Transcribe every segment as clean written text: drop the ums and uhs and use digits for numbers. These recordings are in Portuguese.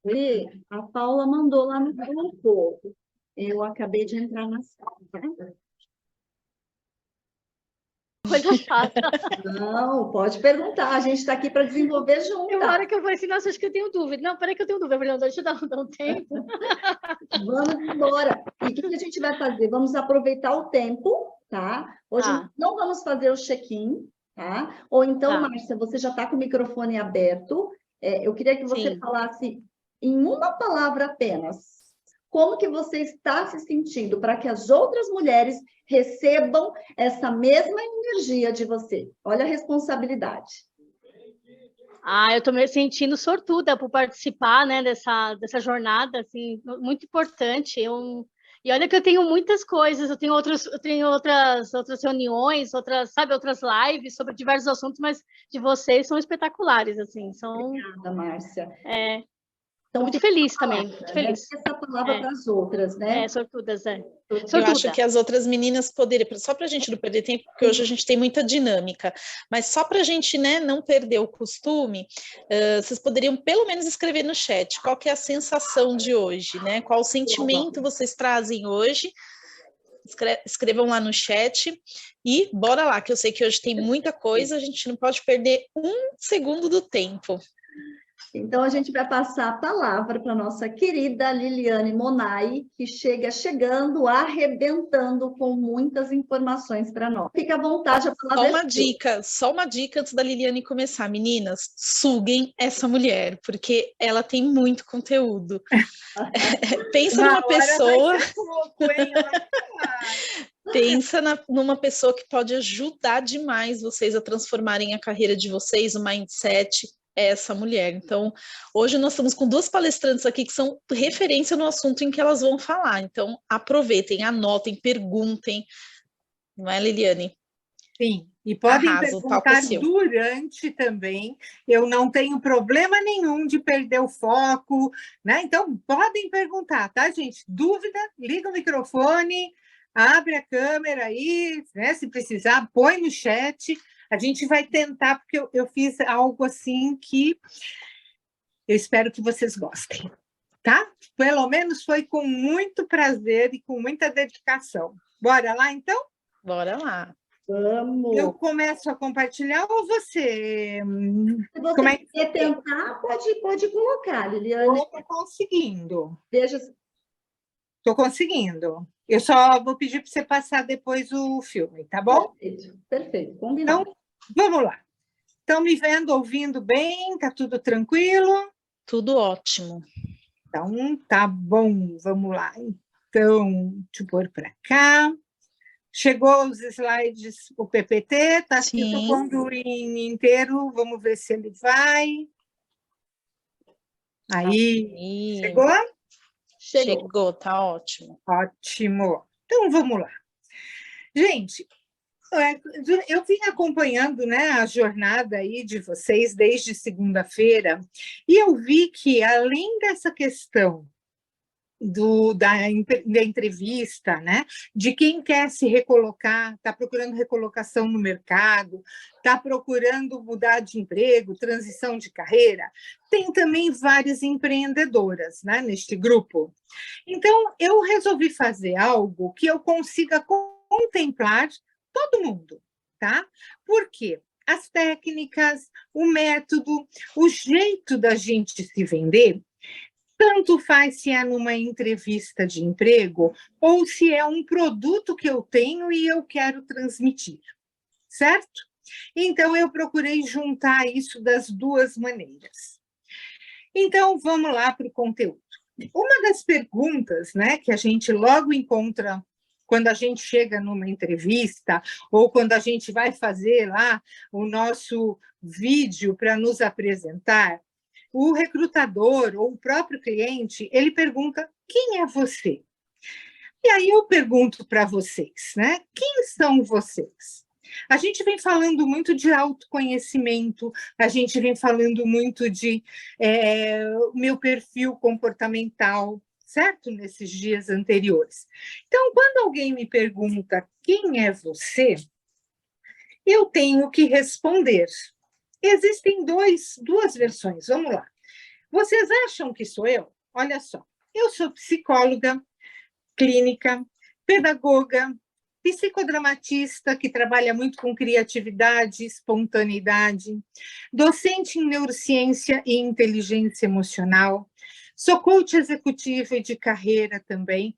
E a Paula mandou lá no grupo. Eu acabei de entrar na sala. Coisa chata. Não, pode perguntar. A gente está aqui para desenvolver Tem uma juntas. hora que eu falei assim, nossa, acho que eu tenho dúvida. Não, peraí que eu tenho dúvida. Eu falei, não, deixa eu dar um tempo. Vamos embora. E o que a gente vai fazer? Vamos aproveitar o tempo, tá? Hoje Tá, não vamos fazer o check-in, tá? Ou então, tá, Márcia, você já está com o microfone aberto. Eu queria que você sim. falasse em uma palavra apenas. Como que você está se sentindo para que as outras mulheres recebam essa mesma energia de você? Olha a responsabilidade. Ah, eu estou me sentindo sortuda por participar, né, dessa jornada, assim, muito importante. E olha que eu tenho muitas coisas, eu tenho outras reuniões, outras lives sobre diversos assuntos, mas de vocês são espetaculares, assim, Obrigada, Márcia. tô Então, muito fica feliz a também, muito palavra, né? feliz. Dê essa palavra É, para as outras, né? sortudas, é. Eu acho Sortuda. que as outras meninas poderiam, só para a gente não perder tempo, porque hoje a gente tem muita dinâmica, mas só para a gente, né, não perder o costume, vocês poderiam pelo menos escrever no chat qual que é a sensação de hoje, né? Qual o sentimento vocês trazem hoje. Escrevam lá no chat e bora lá, que eu sei que hoje tem muita coisa, a gente não pode perder um segundo do tempo. Então, a gente vai passar a palavra para a nossa querida Liliane Monai, que chegando, arrebentando com muitas informações para nós. Fica à vontade, a palavra é sua. Só uma dica antes da Liliane começar. Meninas, suguem essa mulher, porque ela tem muito conteúdo. Pensa numa pessoa... Pensa numa pessoa que pode ajudar demais vocês a transformarem a carreira de vocês, o mindset, é essa mulher. Então, hoje nós estamos com duas palestrantes aqui que são referência no assunto em que elas vão falar. Então, aproveitem, anotem, perguntem. Não é, Liliane? Sim, e podem Arrasa, o palco é perguntar seu. durante também. Eu não tenho problema nenhum de perder o foco, né? Então, podem perguntar, tá, gente? Dúvida, liga o microfone, abre a câmera aí, né? Se precisar, põe no chat. A gente vai tentar, porque eu fiz algo assim que eu espero que vocês gostem, tá? Pelo menos foi com muito prazer e com muita dedicação. Bora lá, então? Bora lá. Vamos. Eu começo a compartilhar ou você? Se você Como é que quer tentar, pode colocar, Liliane. Estou conseguindo. Veja. Estou conseguindo. Eu só vou pedir para você passar depois o filme, tá bom? Perfeito, combinado. Então, vamos lá. Estão me vendo, ouvindo bem? Tá tudo tranquilo? Tudo ótimo. Então, tá bom, vamos lá. Então, deixa eu pôr para cá. Chegou os slides, o PPT, está aqui, estou pondo em inteiro, vamos ver se ele vai. Aí, chegou? Chegou, tá ótimo. Ótimo. Então, vamos lá. Gente, eu vim acompanhando, né, a jornada aí de vocês desde segunda-feira, e eu vi que, além dessa questão da entrevista, né? De quem quer se recolocar, está procurando recolocação no mercado, está procurando mudar de emprego, transição de carreira. Tem também várias empreendedoras, né, neste grupo. Então, eu resolvi fazer algo que eu consiga contemplar todo mundo, tá? Por quê? As técnicas, o método, o jeito da gente se vender, tanto faz se é numa entrevista de emprego ou se é um produto que eu tenho e eu quero transmitir, certo? Então, eu procurei juntar isso das duas maneiras. Então, vamos lá para o conteúdo. Uma das perguntas, né, que a gente logo encontra quando a gente chega numa entrevista ou quando a gente vai fazer lá o nosso vídeo para nos apresentar, o recrutador ou o próprio cliente, ele pergunta: quem é você? E aí eu pergunto para vocês, né? Quem são vocês? A gente vem falando muito de autoconhecimento, a gente vem falando muito de meu perfil comportamental, certo? Nesses dias anteriores. Então, quando alguém me pergunta quem é você, eu tenho que responder. Existem duas versões, vamos lá. Vocês acham que sou eu? Olha só, eu sou psicóloga clínica, pedagoga, psicodramatista, que trabalha muito com criatividade, espontaneidade, docente em neurociência e inteligência emocional, sou coach executiva e de carreira também.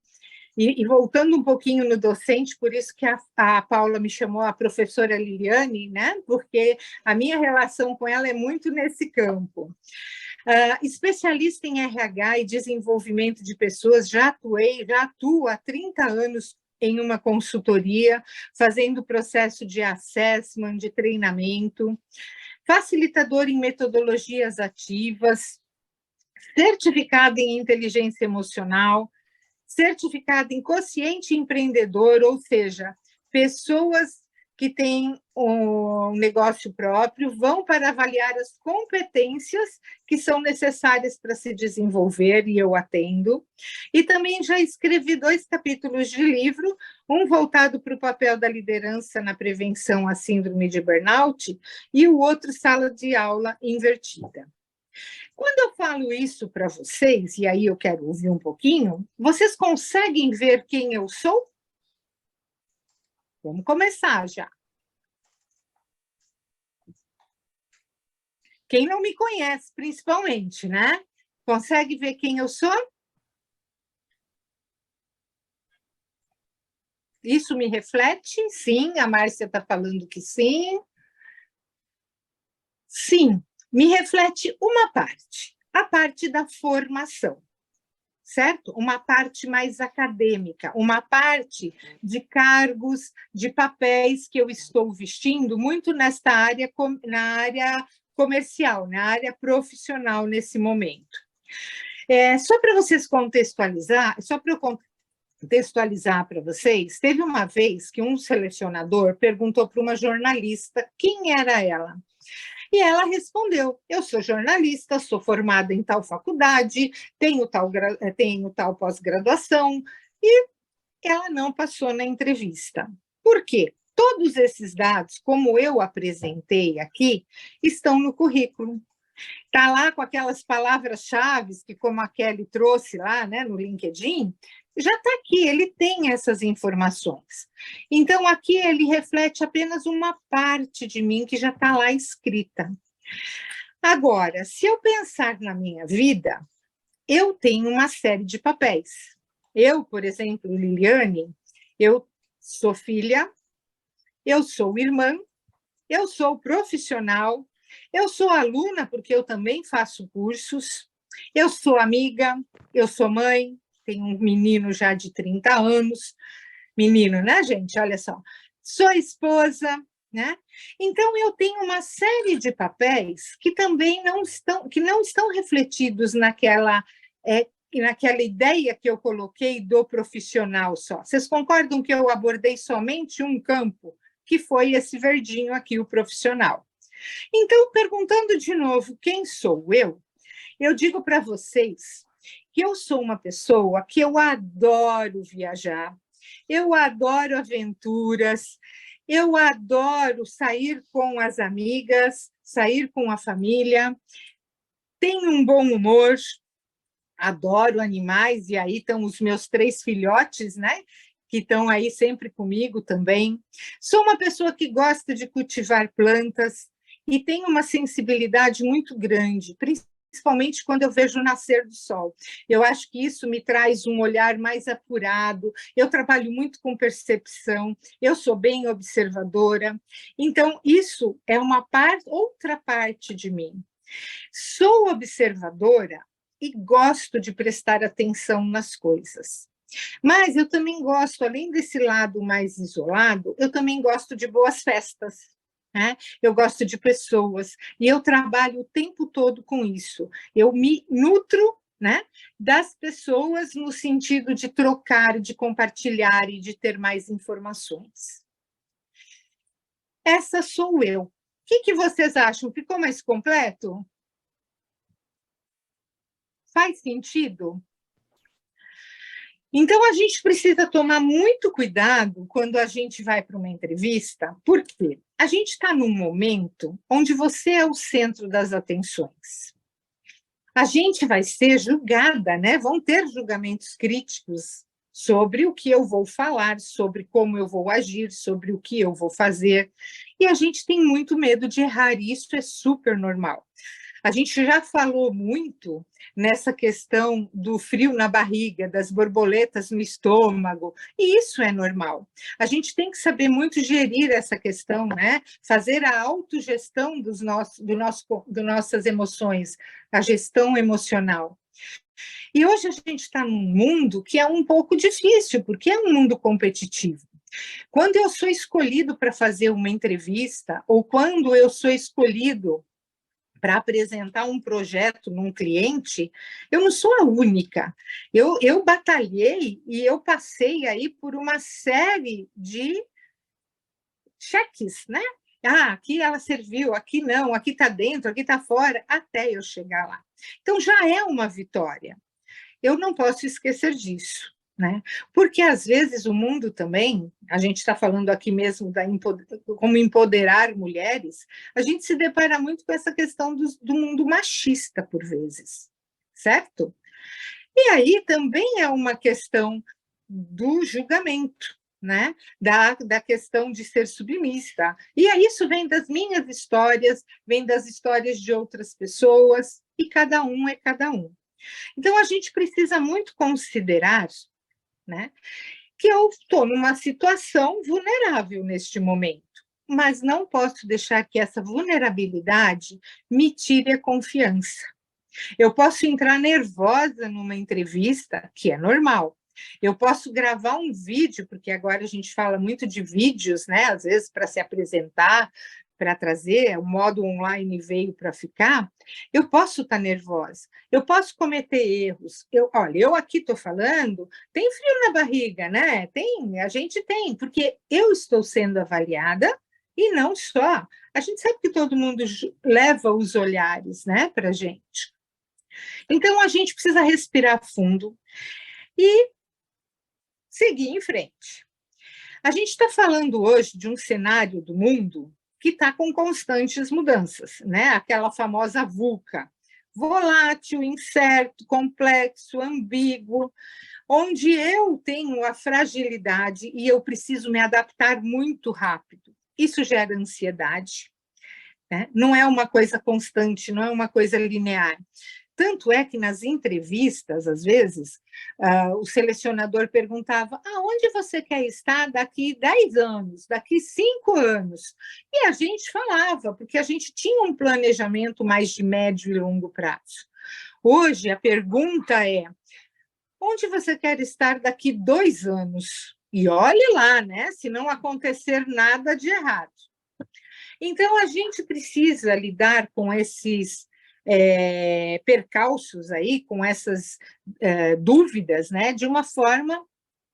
E voltando um pouquinho no docente, por isso que a Paula me chamou a professora Liliane, né? Porque a minha relação com ela é muito nesse campo. Especialista em RH e desenvolvimento de pessoas, já atuo há 30 anos em uma consultoria, fazendo processo de assessment, de treinamento, facilitador em metodologias ativas, certificada em inteligência emocional, certificada em quociente empreendedor, ou seja, pessoas que têm um negócio próprio vão para avaliar as competências que são necessárias para se desenvolver, e eu atendo. E também já escrevi 2 capítulos de livro, um voltado para o papel da liderança na prevenção à síndrome de burnout, e o outro, Sala de Aula Invertida. Quando eu falo isso para vocês, e aí eu quero ouvir um pouquinho, vocês conseguem ver quem eu sou? Vamos começar já. Quem não me conhece, principalmente, né? Consegue ver quem eu sou? Isso me reflete? Sim, a Márcia está falando que sim. Sim, me reflete uma parte, a parte da formação, certo? Uma parte mais acadêmica, uma parte de cargos, de papéis que eu estou vestindo muito nesta área, na área comercial, na área profissional nesse momento. Só para vocês contextualizar, só para eu contextualizar para vocês, teve uma vez que um selecionador perguntou para uma jornalista quem era ela. E ela respondeu: eu sou jornalista, sou formada em tal faculdade, tenho tal pós-graduação, e ela não passou na entrevista. Por quê? Todos esses dados, como eu apresentei aqui, estão no currículo. Está lá com aquelas palavras-chave que, como a Kelly trouxe lá, né, no LinkedIn, já está aqui, ele tem essas informações. Então, aqui ele reflete apenas uma parte de mim que já está lá escrita. Agora, se eu pensar na minha vida, eu tenho uma série de papéis. Eu, por exemplo, Liliane, eu sou filha, eu sou irmã, eu sou profissional, eu sou aluna, porque eu também faço cursos, eu sou amiga, eu sou mãe, tenho um menino já de 30 anos, menino, né, gente? Olha só, sou esposa, né? Então, eu tenho uma série de papéis que também não estão refletidos naquela ideia que eu coloquei do profissional só. Vocês concordam que eu abordei somente um campo, que foi esse verdinho aqui, o profissional? Então, perguntando de novo quem sou eu digo para vocês que eu sou uma pessoa que eu adoro viajar, eu adoro aventuras, eu adoro sair com as amigas, sair com a família, tenho um bom humor, adoro animais, e aí estão os meus 3 filhotes, né? Que estão aí sempre comigo também. Sou uma pessoa que gosta de cultivar plantas e tenho uma sensibilidade muito grande, principalmente quando eu vejo o nascer do sol. Eu acho que isso me traz um olhar mais apurado, eu trabalho muito com percepção, eu sou bem observadora, então isso é outra parte de mim. Sou observadora e gosto de prestar atenção nas coisas. Mas eu também gosto, além desse lado mais isolado, eu também gosto de boas festas, né? Eu gosto de pessoas, e eu trabalho o tempo todo com isso. Eu me nutro, né, das pessoas no sentido de trocar, de compartilhar e de ter mais informações. Essa sou eu. O que vocês acham? Ficou mais completo? Faz sentido? Então, a gente precisa tomar muito cuidado quando a gente vai para uma entrevista, porque a gente está num momento onde você é o centro das atenções. a gente vai ser julgada, né? Vão ter julgamentos críticos sobre o que eu vou falar, sobre como eu vou agir, sobre o que eu vou fazer. E a gente tem muito medo de errar, e isso é super normal. A gente já falou muito nessa questão do frio na barriga, das borboletas no estômago, e isso é normal. A gente tem que saber muito gerir essa questão, né? Fazer a autogestão das nossas emoções, a gestão emocional. E hoje a gente está num mundo que é um pouco difícil, porque é um mundo competitivo. Quando eu sou escolhido para fazer uma entrevista, ou quando eu sou escolhido para apresentar um projeto num cliente, eu não sou a única. Eu batalhei e eu passei aí por uma série de cheques, né? Ah, aqui ela serviu, aqui não, aqui está dentro, aqui está fora, até eu chegar lá. Então, já é uma vitória. Eu não posso esquecer disso, né? Porque, às vezes, o mundo também, a gente está falando aqui mesmo como empoderar mulheres, a gente se depara muito com essa questão do mundo machista, por vezes, certo? E aí também é uma questão do julgamento, né? Da questão de ser submissa. E aí isso vem das minhas histórias, vem das histórias de outras pessoas, e cada um é cada um. Então, a gente precisa muito considerar, né, que eu estou numa situação vulnerável neste momento, mas não posso deixar que essa vulnerabilidade me tire a confiança. Eu posso entrar nervosa numa entrevista, que é normal. Eu posso gravar um vídeo, porque agora a gente fala muito de vídeos, né? Às vezes para se apresentar, para trazer, o modo online veio para ficar. Eu posso estar nervosa, eu posso cometer erros. Olha, eu aqui estou falando, tem frio na barriga, né? A gente tem, porque eu estou sendo avaliada e não só. A gente sabe que todo mundo leva os olhares, né, para a gente. Então, a gente precisa respirar fundo e seguir em frente. A gente está falando hoje de um cenário do mundo que está com constantes mudanças, né? Aquela famosa VUCA, volátil, incerto, complexo, ambíguo, onde eu tenho a fragilidade e eu preciso me adaptar muito rápido. Isso gera ansiedade, né? Não é uma coisa constante, não é uma coisa linear. Tanto é que nas entrevistas, às vezes, o selecionador perguntava: aonde você quer estar daqui 10 anos, daqui 5 anos? E a gente falava, porque a gente tinha um planejamento mais de médio e longo prazo. Hoje, a pergunta é: onde você quer estar daqui 2 anos? E olhe lá, né? Se não acontecer nada de errado. Então, a gente precisa lidar com esses percalços aí, com essas dúvidas, né, de uma forma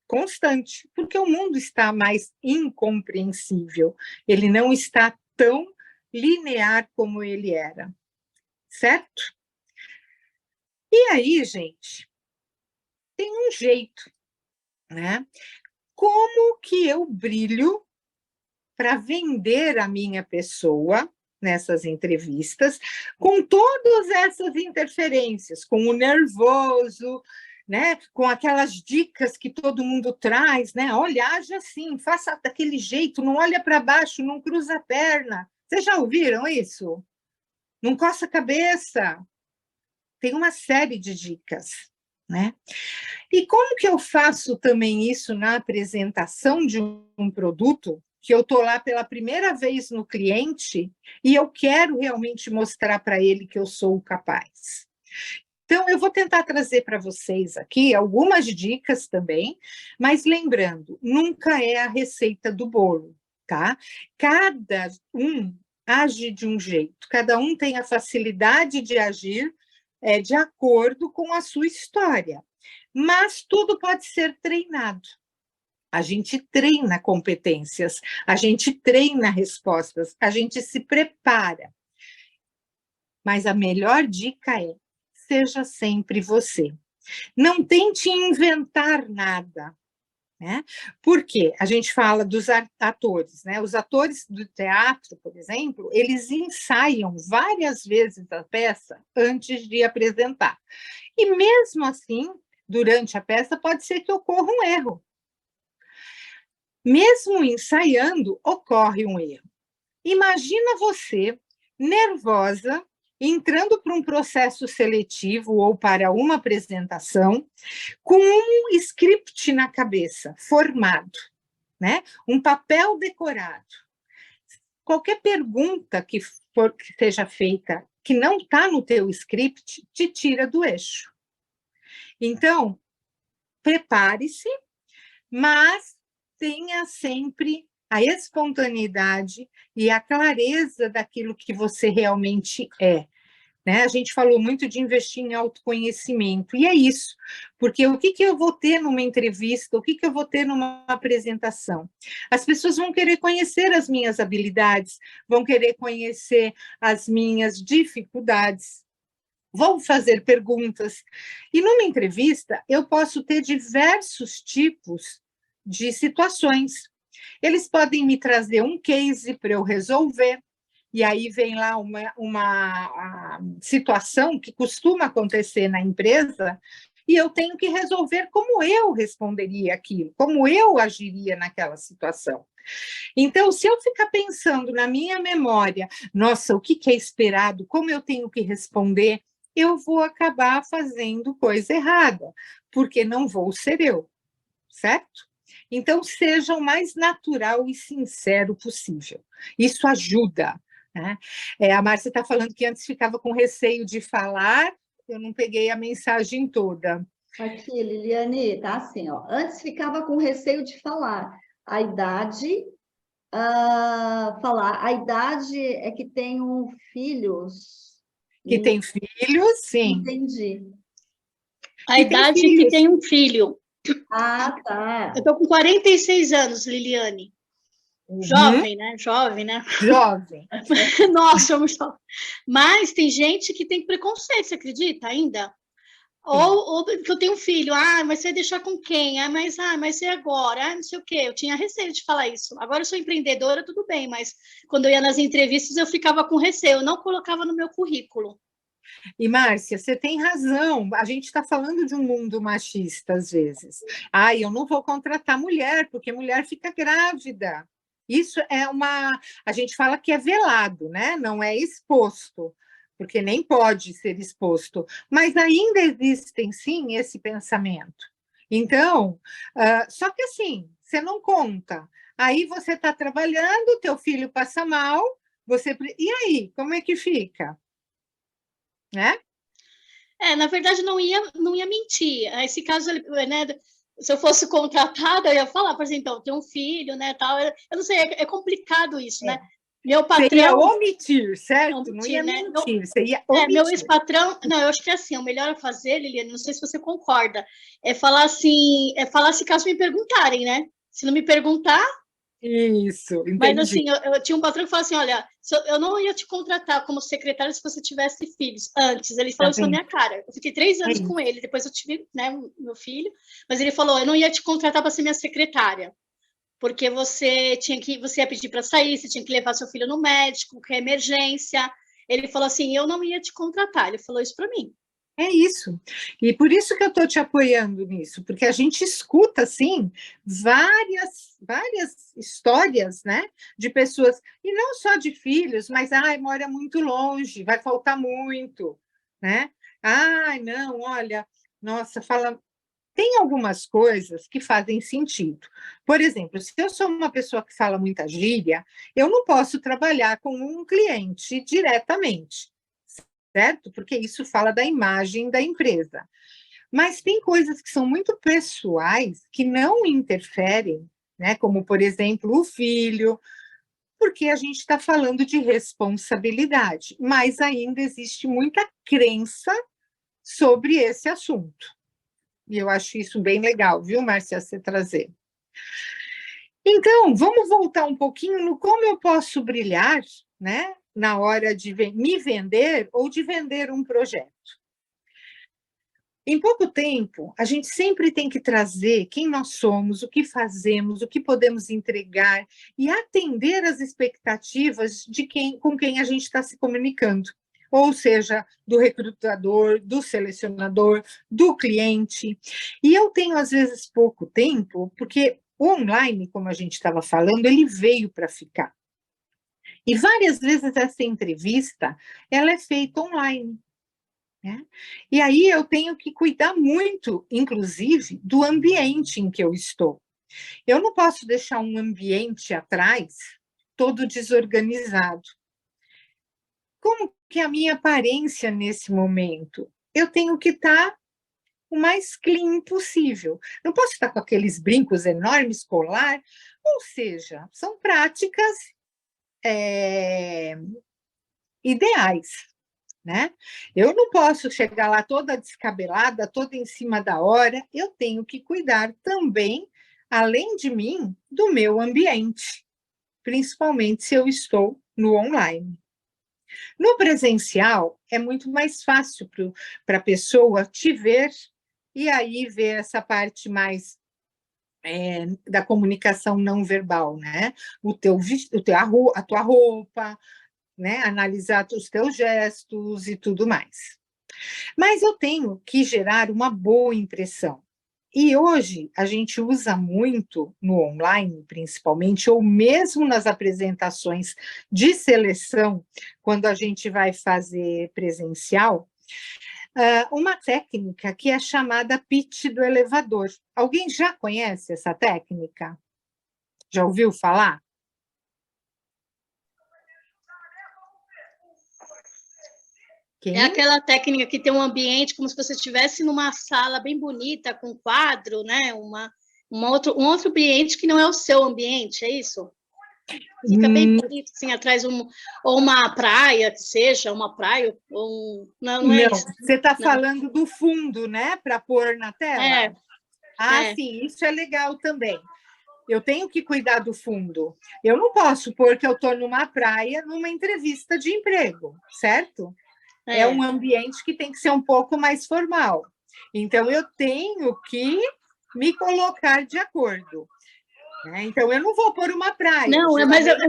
constante, porque o mundo está mais incompreensível, ele não está tão linear como ele era, certo? E aí, gente, tem um jeito, né? Como que eu brilho para vender a minha pessoa nessas entrevistas, com todas essas interferências, com o nervoso, né? Com aquelas dicas que todo mundo traz, né? Olha, age assim, faça daquele jeito, não olha para baixo, não cruza a perna. Vocês já ouviram isso? Não coça a cabeça. Tem uma série de dicas, né? E como que eu faço também isso na apresentação de um produto, que eu estou lá pela primeira vez no cliente e eu quero realmente mostrar para ele que eu sou capaz? Então, eu vou tentar trazer para vocês aqui algumas dicas também, mas lembrando, nunca é a receita do bolo, tá? Cada um age de um jeito, cada um tem a facilidade de agir de acordo com a sua história, mas tudo pode ser treinado. A gente treina competências, a gente treina respostas, a gente se prepara. Mas a melhor dica é: seja sempre você. Não tente inventar nada, né? Porque a gente fala dos atores, né? Os atores do teatro, por exemplo, eles ensaiam várias vezes a peça antes de apresentar. E mesmo assim, durante a peça, pode ser que ocorra um erro. Mesmo ensaiando, ocorre um erro. Imagina você, nervosa, entrando para um processo seletivo ou para uma apresentação, com um script na cabeça, formado, né? Um papel decorado. Qualquer pergunta que seja feita que não está no teu script, te tira do eixo. Então, prepare-se, mas tenha sempre a espontaneidade e a clareza daquilo que você realmente é. Né? A gente falou muito de investir em autoconhecimento, e é isso, porque o que eu vou ter numa entrevista, o que eu vou ter numa apresentação? As pessoas vão querer conhecer as minhas habilidades, vão querer conhecer as minhas dificuldades, vão fazer perguntas, e numa entrevista eu posso ter diversos tipos de situações. Eles podem me trazer um case para eu resolver, e aí vem lá uma situação que costuma acontecer na empresa, e eu tenho que resolver como eu responderia aquilo, como eu agiria naquela situação. Então, se eu ficar pensando na minha memória, nossa, o que é esperado, como eu tenho que responder, eu vou acabar fazendo coisa errada, porque não vou ser eu, certo? Então, seja o mais natural e sincero possível. Isso ajuda. Né? A Márcia está falando que antes ficava com receio de falar, eu não peguei a mensagem toda. Aqui, Liliane, tá assim, ó. Antes ficava com receio de falar. A idade, a idade é que tenho filhos. Que tem filhos, sim. Entendi. A idade que tem um filho. Ah, tá. Eu tô com 46 anos, Liliane. Jovem, né? Jovem, né? Jovem. Nossa, somos jovens. Mas tem gente que tem preconceito, você acredita ainda? Ou que eu tenho um filho, mas você vai deixar com quem? Mas e agora? Não sei o quê. Eu tinha receio de falar isso. Agora eu sou empreendedora, tudo bem, mas quando eu ia nas entrevistas eu ficava com receio, eu não colocava no meu currículo. E, Márcia, você tem razão, a gente está falando de um mundo machista às vezes. Eu não vou contratar mulher, porque mulher fica grávida. Isso é a gente fala que é velado, né? Não é exposto, porque nem pode ser exposto, mas ainda existem, sim, esse pensamento. Então, só que assim, você não conta. Aí você está trabalhando, teu filho passa mal, e aí, como é que fica? Né? Na verdade, não ia mentir. Esse caso, né, se eu fosse contratada, eu ia falar, por exemplo, então, tem um filho, né, tal. Eu não sei, é complicado isso, né? Meu patrão... Você ia omitir, certo? Não ia mentir, você ia omitir. Meu ex-patrão... Não, eu acho que é assim, o melhor a fazer, Liliane, não sei se você concorda, é falar assim, se caso me perguntarem, né? Se não me perguntar... Isso, entendi. Mas assim, eu tinha um patrão que falou assim, olha, eu não ia te contratar como secretária se você tivesse filhos. Antes, ele falou isso na minha cara. Eu fiquei 3 anos com ele, depois eu tive, né, meu filho, mas ele falou, eu não ia te contratar para ser minha secretária, porque você ia pedir para sair, você tinha que levar seu filho no médico, que é emergência. Ele falou assim, eu não ia te contratar, ele falou isso para mim. É isso. E por isso que eu estou te apoiando nisso, porque a gente escuta, assim, várias histórias, né, de pessoas, e não só de filhos, mas, mora muito longe, vai faltar muito, né? Não, olha, nossa, tem algumas coisas que fazem sentido. Por exemplo, se eu sou uma pessoa que fala muita gíria, eu não posso trabalhar com um cliente diretamente, certo? Porque isso fala da imagem da empresa. Mas tem coisas que são muito pessoais, que não interferem, né? Como, por exemplo, o filho, porque a gente está falando de responsabilidade, mas ainda existe muita crença sobre esse assunto. E eu acho isso bem legal, viu, Márcia, você trazer. Então, vamos voltar um pouquinho no como eu posso brilhar, né? Na hora de me vender ou de vender um projeto. Em pouco tempo, a gente sempre tem que trazer quem nós somos, o que fazemos, o que podemos entregar e atender às expectativas de com quem a gente está se comunicando. Ou seja, do recrutador, do selecionador, do cliente. E eu tenho, às vezes, pouco tempo, porque o online, como a gente estava falando, ele veio para ficar. E várias vezes essa entrevista, ela é feita online. Né? E aí eu tenho que cuidar muito, inclusive, do ambiente em que eu estou. Eu não posso deixar um ambiente atrás todo desorganizado. Como que é a minha aparência nesse momento? Eu tenho que estar o mais clean possível. Não posso estar com aqueles brincos enormes, colar, ou seja, são práticas ideais. Né? Eu não posso chegar lá toda descabelada, toda em cima da hora, eu tenho que cuidar também, além de mim, do meu ambiente, principalmente se eu estou no online. No presencial, é muito mais fácil para a pessoa te ver e aí ver essa parte mais da comunicação não verbal, né? A tua roupa, né? Analisar os teus gestos e tudo mais. Mas eu tenho que gerar uma boa impressão. E hoje a gente usa muito no online, principalmente, ou mesmo nas apresentações de seleção, quando a gente vai fazer presencial, uma técnica que é chamada pitch do elevador. Alguém já conhece essa técnica? Já ouviu falar? Quem? É aquela técnica que tem um ambiente como se você estivesse numa sala bem bonita, com quadro, né? Um outro ambiente que não é o seu ambiente, é isso? Fica bem bonito, assim, atrás ou uma praia, que seja, uma praia, ou não é isso. Você está falando do fundo, né? Para pôr na tela? Sim, isso é legal também. Eu tenho que cuidar do fundo. Eu não posso pôr que eu estou numa praia, numa entrevista de emprego, certo? É um ambiente que tem que ser um pouco mais formal. Então, eu tenho que me colocar de acordo. Né? Então, eu não vou pôr uma praia. Não,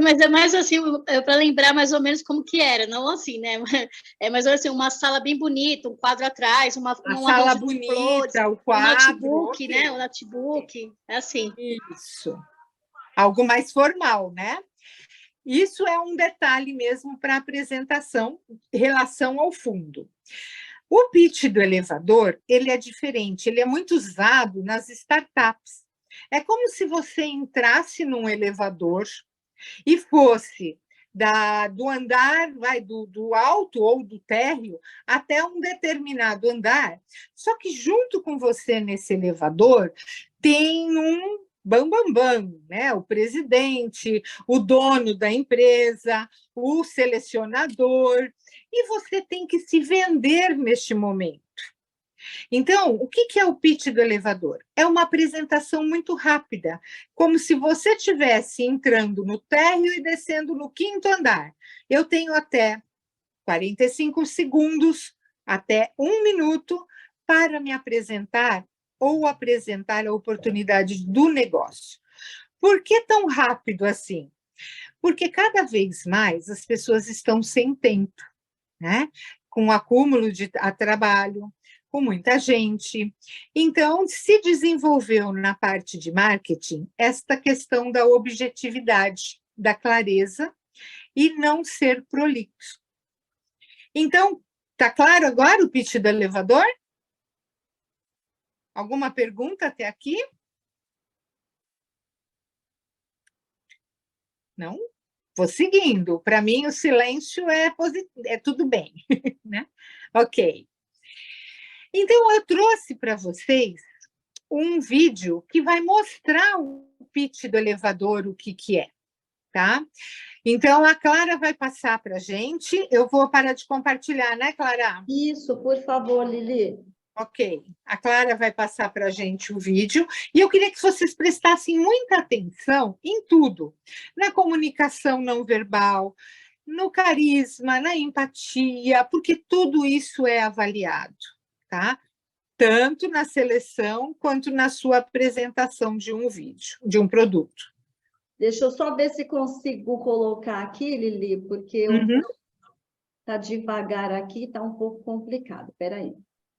mas é mais assim, para lembrar mais ou menos como que era, não assim, né? É mais ou menos assim, uma sala bem bonita, um quadro atrás, uma sala bonita, flores, o quadro. Um notebook, okay. Né? Um notebook, é assim. Isso. Algo mais formal, né? Isso é um detalhe mesmo para a apresentação em relação ao fundo. O pitch do elevador, ele é diferente, ele é muito usado nas startups. É como se você entrasse num elevador e fosse do andar, do alto ou do térreo até um determinado andar, só que junto com você nesse elevador tem um bam, né? O presidente, o dono da empresa, o selecionador, e você tem que se vender neste momento. Então, o que é o pitch do elevador? É uma apresentação muito rápida, como se você estivesse entrando no térreo e descendo no 5º andar. Eu tenho até 45 segundos, até 1 minuto, para me apresentar ou apresentar a oportunidade do negócio. Por que tão rápido assim? Porque cada vez mais as pessoas estão sem tempo, né? Com o acúmulo de trabalho, com muita gente. Então, se desenvolveu na parte de marketing esta questão da objetividade, da clareza e não ser prolixo. Então, está claro agora o pitch do elevador? Alguma pergunta até aqui? Não? Vou seguindo. Para mim, o silêncio é tudo bem. Né? Ok. Então, eu trouxe para vocês um vídeo que vai mostrar o pitch do elevador, o que é. Tá? Então, a Clara vai passar para a gente. Eu vou parar de compartilhar, né, Clara? Isso, por favor, Lili. Ok, a Clara vai passar para a gente o vídeo e eu queria que vocês prestassem muita atenção em tudo, na comunicação não verbal, no carisma, na empatia, porque tudo isso é avaliado, tá? tanto na seleção quanto na sua apresentação de um vídeo, de um produto. Deixa eu só ver se consigo colocar aqui, Lili, porque tá devagar aqui, tá um pouco complicado. Espera aí.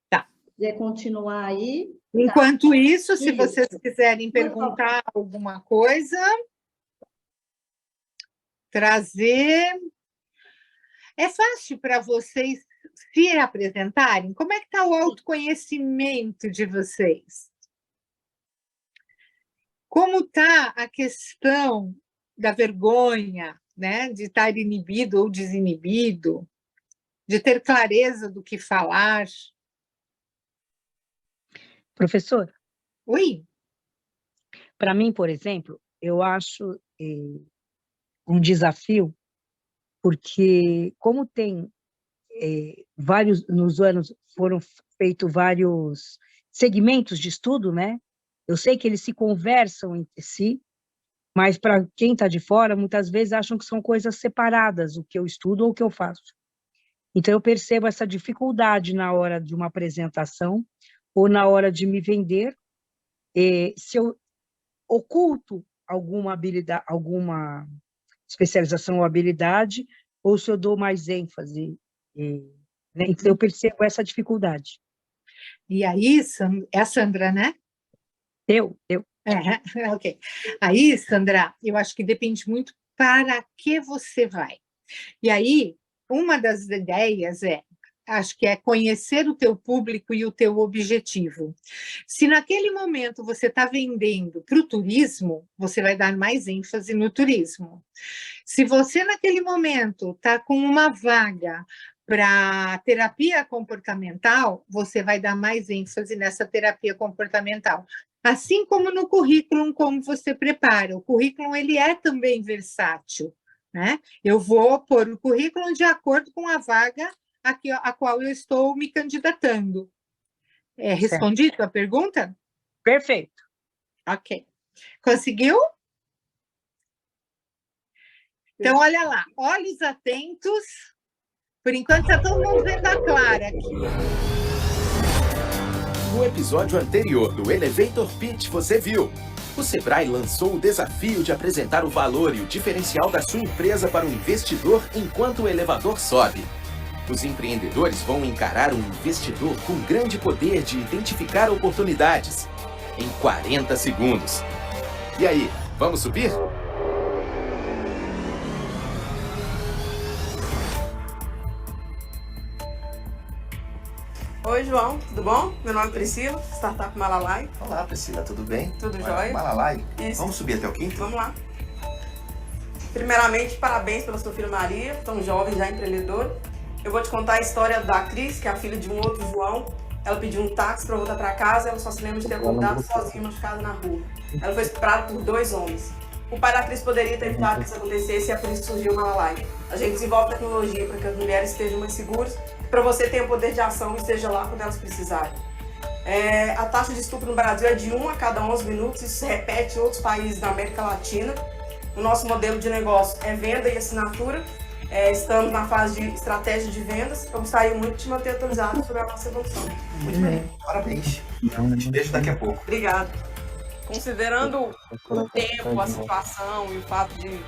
Tá. Se quiser continuar aí. Enquanto isso, se Isso. vocês quiserem perguntar alguma coisa, trazer. É fácil para vocês se apresentarem? Como é que está o autoconhecimento de vocês? Como está a questão da vergonha, né? De estar inibido ou desinibido, de ter clareza do que falar? Professor, Oi? para mim, por exemplo, eu acho um desafio, porque como tem nos anos foram feitos vários segmentos de estudo, né? Eu sei que eles se conversam entre si, mas para quem está de fora, muitas vezes acham que são coisas separadas, o que eu estudo ou o que eu faço. Então, eu percebo essa dificuldade na hora de uma apresentação ou na hora de me vender, se eu oculto alguma habilidade, alguma especialização ou habilidade, ou se eu dou mais ênfase. Né? Então, eu percebo essa dificuldade. E aí, é a Sandra, né? Eu. Ok. Aí, Sandra, eu acho que depende muito para que você vai. E aí, uma das ideias acho que é conhecer o teu público e o teu objetivo. Se naquele momento você está vendendo para o turismo, você vai dar mais ênfase no turismo. Se você naquele momento está com uma vaga para terapia comportamental, você vai dar mais ênfase nessa terapia comportamental. Assim como no currículo, como você prepara. O currículo ele é também versátil, né? Eu vou pôr o currículo de acordo com a vaga a qual eu estou me candidatando. Respondi a pergunta? Perfeito. Ok. Conseguiu? Então, olha lá. Olhos atentos. Por enquanto, está todo mundo vendo a Clara aqui. No episódio anterior do Elevator Pitch, você viu. O Sebrae lançou o desafio de apresentar o valor e o diferencial da sua empresa para o investidor enquanto o elevador sobe. Os empreendedores vão encarar um investidor com grande poder de identificar oportunidades em 40 segundos. E aí, vamos subir? Oi, João, tudo bom? Meu nome é Priscila, Startup Malalai. Olá, Priscila, tudo bem? Tudo jóia? Malalai. Isso. Vamos subir até o quinto? Vamos lá. Primeiramente, parabéns pela sua filha Maria, tão jovem, já empreendedora. Eu vou te contar a história da Cris, que é a filha de um outro João. Ela pediu um táxi para voltar para casa, ela só se lembra de ter acordado sozinha, machucada na rua. Ela foi estuprada por 2 homens. O pai da Cris poderia ter evitado que isso acontecesse e é por isso que surgiu o Malalai. A gente desenvolve tecnologia para que as mulheres estejam mais seguras, para você ter o poder de ação e esteja lá quando elas precisarem. A taxa de estupro no Brasil é de 1 a cada 11 minutos, isso se repete em outros países da América Latina. O nosso modelo de negócio é venda e assinatura. Estamos na fase de estratégia de vendas. Eu gostaria muito de te manter atualizado sobre a nossa evolução. Muito bem, parabéns. Eu te vejo daqui a pouco. Obrigada. Considerando o tempo, a situação e o fato de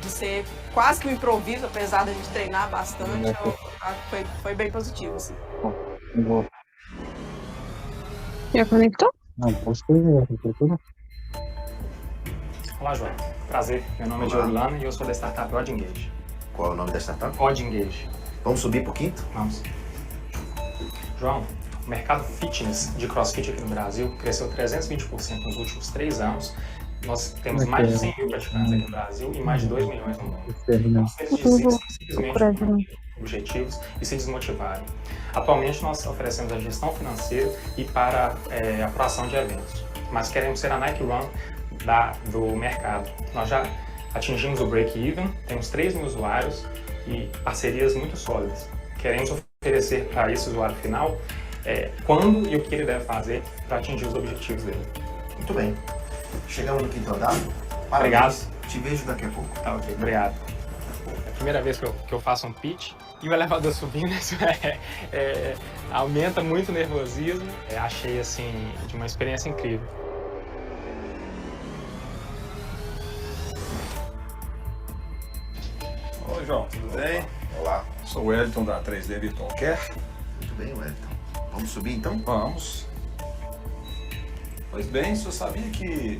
ser quase que um improviso, apesar da gente treinar bastante, eu acho que foi bem positivo. Assim. Já conectou? Não, posso ver, tudo. Olá, João. Prazer. Meu nome é Giordano e eu sou da startup Odd Engage. Qual é o nome da startup? Odd Engage. Vamos subir pro quinto? Vamos. João, o mercado fitness de CrossFit aqui no Brasil cresceu 320% nos últimos 3 anos. Nós temos mais de 100 mil praticantes aqui no Brasil e mais de 2 milhões no mundo. Nós desistem simplesmente de objetivos e se desmotivarem. Atualmente, nós oferecemos a gestão financeira e para a proação de eventos. Mas queremos ser a Nike Run do mercado. Nós já atingimos o break-even, temos 3 mil usuários e parcerias muito sólidas. Queremos oferecer para esse usuário final quando e o que ele deve fazer para atingir os objetivos dele. Muito bem. Chegamos no quinto andar. Obrigado. Te vejo daqui a pouco. Tá ok, obrigado. primeira vez que eu faço um pitch, e o elevador subindo, isso aumenta muito o nervosismo. Achei, assim, de uma experiência incrível. Oi, João, tudo bem? Olá. Sou o Wellington da 3D Virtual Care. Muito bem, Wellington. Vamos subir então? Vamos. Pois bem, o senhor sabia que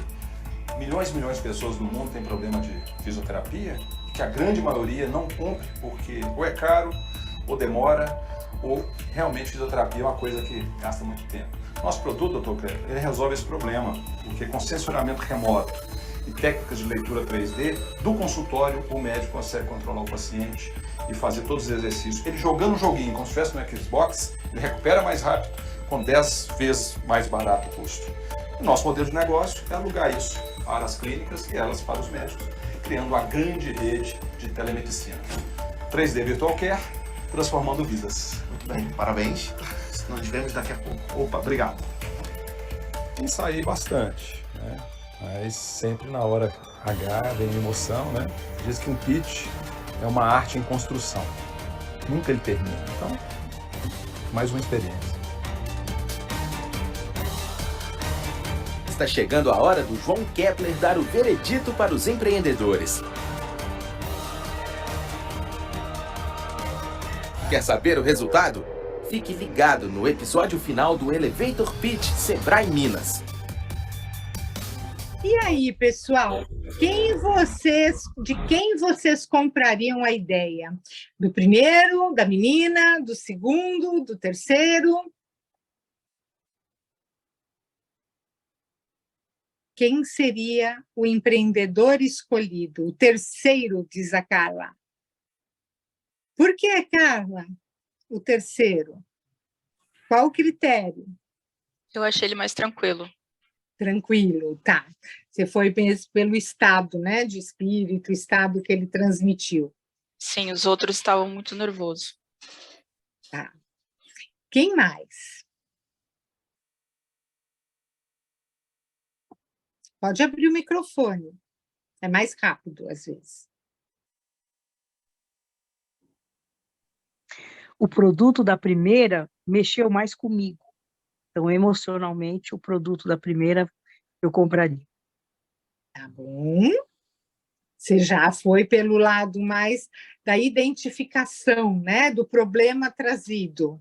milhões e milhões de pessoas no mundo têm problema de fisioterapia? E que a grande maioria não cumpre porque ou é caro, ou demora, ou realmente fisioterapia é uma coisa que gasta muito tempo. Nosso produto, doutor Cleber, ele resolve esse problema, porque com sensoramento remoto e técnicas de leitura 3D, do consultório, o médico consegue controlar o paciente e fazer todos os exercícios. Ele jogando um joguinho, como se estivesse no Xbox, ele recupera mais rápido, com 10 vezes mais barato o custo. O nosso modelo de negócio é alugar isso para as clínicas e elas para os médicos, criando uma grande rede de telemedicina. 3D Virtual Care, transformando vidas. Muito bem, parabéns. Nos vemos daqui a pouco. Opa, obrigado. Ensaiei bastante, né? Mas sempre na hora H vem emoção, né? Diz que um pitch é uma arte em construção. Nunca ele termina. Então, mais uma experiência. Está chegando a hora do João Kepler dar o veredito para os empreendedores. Quer saber o resultado? Fique ligado no episódio final do Elevator Pitch Sebrae Minas. E aí, pessoal, de quem vocês comprariam a ideia? Do primeiro, da menina, do segundo, do terceiro? Quem seria o empreendedor escolhido? O terceiro, diz a Carla. Por que, Carla? O terceiro? Qual o critério? Eu achei ele mais tranquilo. Tranquilo, tá. Você foi pelo estado, né, de espírito, estado que ele transmitiu. Sim, os outros estavam muito nervosos. Tá. Quem mais? Pode abrir o microfone. É mais rápido, às vezes. O produto da primeira mexeu mais comigo. Então, emocionalmente, o produto da primeira eu compraria. Tá bom. Você já foi pelo lado mais da identificação, né, do problema trazido.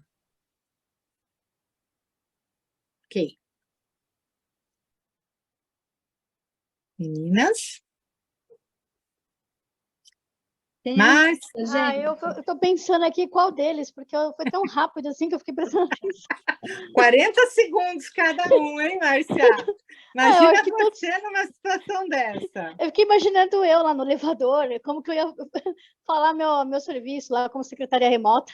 Ok. Meninas? Mas... eu estou pensando aqui qual deles, porque foi tão rápido assim que eu fiquei prestando atenção. 40 segundos cada um, hein, Márcia? Imagina você numa situação dessa. Eu fiquei imaginando eu lá no elevador, como que eu ia falar meu serviço lá como secretária remota.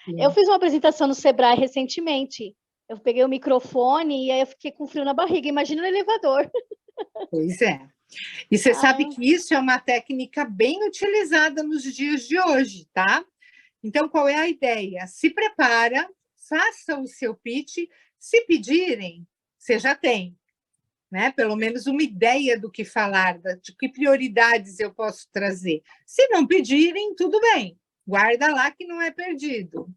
Sim. Eu fiz uma apresentação no Sebrae recentemente. Eu peguei o microfone e aí eu fiquei com frio na barriga. Imagina no elevador. Pois é. E você sabe que isso é uma técnica bem utilizada nos dias de hoje, tá? Então, qual é a ideia? Se prepara, faça o seu pitch. Se pedirem, você já tem, né? Pelo menos uma ideia do que falar, de que prioridades eu posso trazer. Se não pedirem, tudo bem. Guarda lá que não é perdido.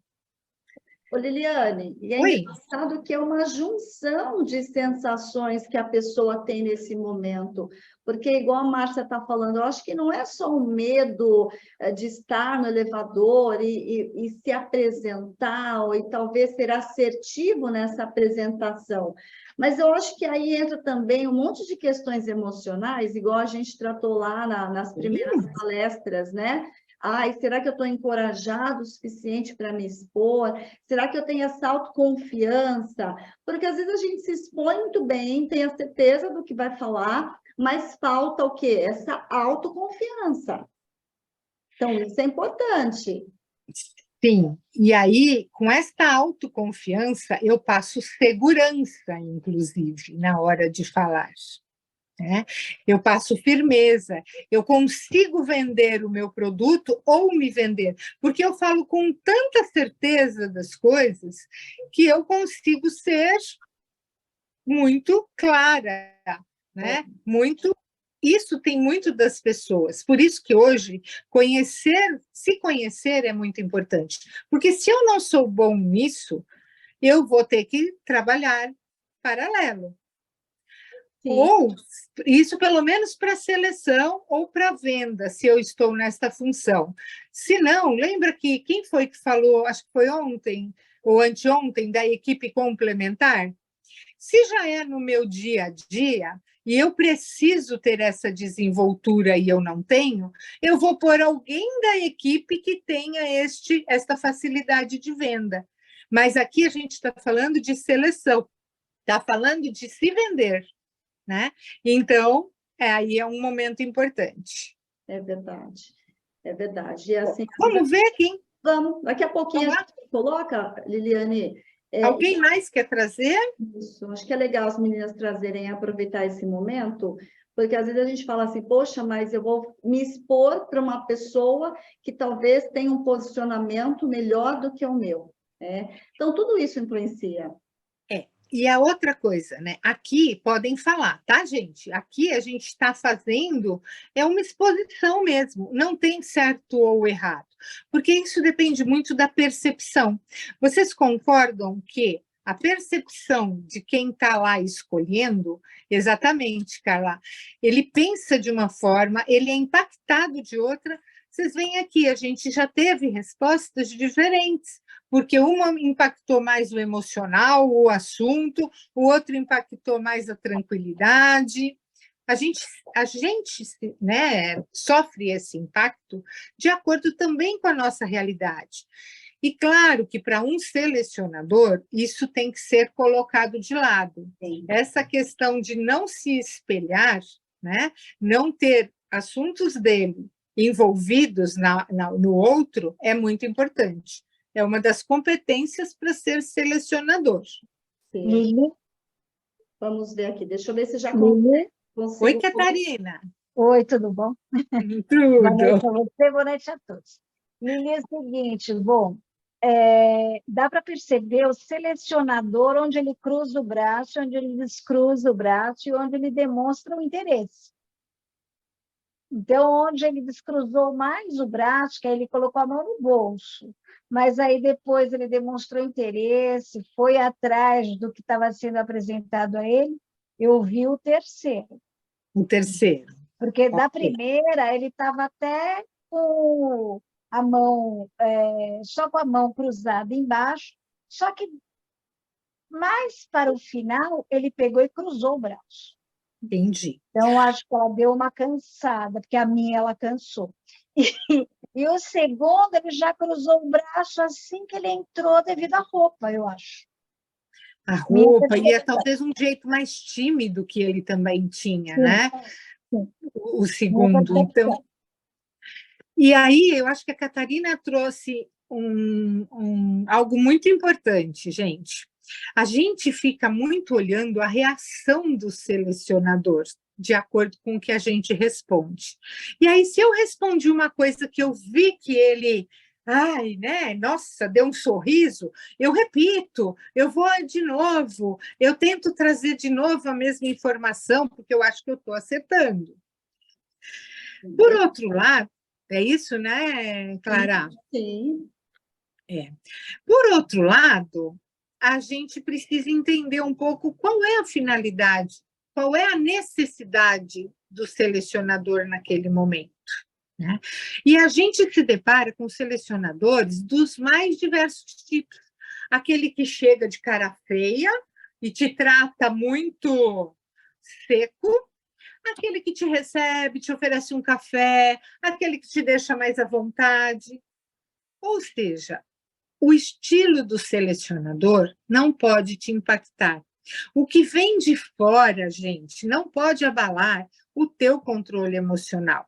Ô, Liliane, e é engraçado que é uma junção de sensações que a pessoa tem nesse momento, porque, igual a Márcia está falando, eu acho que não é só o medo de estar no elevador e se apresentar, e talvez ser assertivo nessa apresentação, mas eu acho que aí entra também um monte de questões emocionais, igual a gente tratou lá nas primeiras palestras, né? Ai, será que eu estou encorajado o suficiente para me expor? Será que eu tenho essa autoconfiança? Porque às vezes a gente se expõe muito bem, tem a certeza do que vai falar, mas falta o quê? Essa autoconfiança. Então, isso é importante. Sim, e aí, com esta autoconfiança, eu passo segurança, inclusive, na hora de falar. Né? Eu passo firmeza, eu consigo vender o meu produto ou me vender, porque eu falo com tanta certeza das coisas que eu consigo ser muito clara, né? Muito isso tem muito das pessoas. Por isso que hoje se conhecer é muito importante. Porque se eu não sou bom nisso, eu vou ter que trabalhar paralelo. Sim. Ou isso pelo menos para seleção ou para venda, se eu estou nesta função. Se não, lembra que quem foi que falou, acho que foi ontem ou anteontem, da equipe complementar? Se já é no meu dia a dia e eu preciso ter essa desenvoltura e eu não tenho, eu vou pôr alguém da equipe que tenha esta facilidade de venda. Mas aqui a gente está falando de seleção, está falando de se vender, né? Então, aí é um momento importante. É verdade, é verdade. E assim, vamos ver aqui. Vamos, daqui a pouquinho a gente coloca, Liliane. Alguém mais quer trazer? Isso, acho que é legal as meninas trazerem, aproveitar esse momento, porque às vezes a gente fala assim, poxa, mas eu vou me expor para uma pessoa que talvez tenha um posicionamento melhor do que o meu. Né? Então, tudo isso influencia. E a outra coisa, né? Aqui podem falar, tá, gente? Aqui a gente está fazendo uma exposição mesmo, não tem certo ou errado, porque isso depende muito da percepção. Vocês concordam que a percepção de quem está lá escolhendo, exatamente, Carla, ele pensa de uma forma, ele é impactado de outra. Vocês veem aqui, a gente já teve respostas diferentes, porque uma impactou mais o emocional, o assunto, o outro impactou mais a tranquilidade. A gente né, sofre esse impacto de acordo também com a nossa realidade. E claro que para um selecionador, isso tem que ser colocado de lado. Sim. Essa questão de não se espelhar, né, não ter assuntos dele envolvidos no outro, é muito importante. É uma das competências para ser selecionador. Sim. Vamos ver aqui. Deixa eu ver se já consigo. Oi, Catarina. Oi, tudo bom? Tudo. Boa noite a você, boa noite a todos. Lili, é o seguinte, bom, dá para perceber o selecionador onde ele cruza o braço, onde ele descruza o braço e onde ele demonstra o interesse. Então, onde ele descruzou mais o braço, que aí ele colocou a mão no bolso, mas aí depois ele demonstrou interesse, foi atrás do que estava sendo apresentado a ele, eu vi o terceiro. O terceiro. Porque da primeira ele estava até com a mão, só com a mão cruzada embaixo, só que mais para o final ele pegou e cruzou o braço. Entendi. Então, acho que ela deu uma cansada, porque a minha ela cansou. E o segundo, ele já cruzou o braço assim que ele entrou devido à roupa, eu acho. A roupa, e é talvez um jeito mais tímido que ele também tinha, sim, né? Sim. O segundo. Então, e aí, eu acho que a Catarina trouxe algo muito importante, gente. A gente fica muito olhando a reação do selecionador, de acordo com o que a gente responde. E aí, se eu respondi uma coisa que eu vi que ele, né, nossa, deu um sorriso, eu repito, eu vou de novo, eu tento trazer de novo a mesma informação, porque eu acho que eu estou acertando. Por outro lado, é isso, né, Clara? Sim. Por outro lado, a gente precisa entender um pouco qual é a finalidade, qual é a necessidade do selecionador naquele momento. Né? E a gente se depara com selecionadores dos mais diversos tipos. Aquele que chega de cara feia e te trata muito seco, aquele que te recebe, te oferece um café, aquele que te deixa mais à vontade. Ou seja, o estilo do selecionador não pode te impactar. O que vem de fora, gente, não pode abalar o teu controle emocional.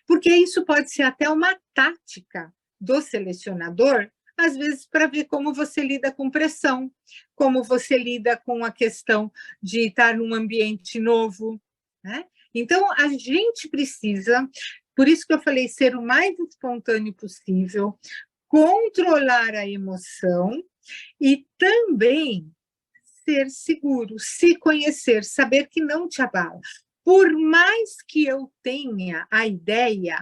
Porque isso pode ser até uma tática do selecionador, às vezes para ver como você lida com pressão, como você lida com a questão de estar num ambiente novo, né? Então, a gente precisa, por isso que eu falei, ser o mais espontâneo possível, controlar a emoção e também ser seguro, se conhecer, saber que não te abala. por mais que eu tenha a ideia,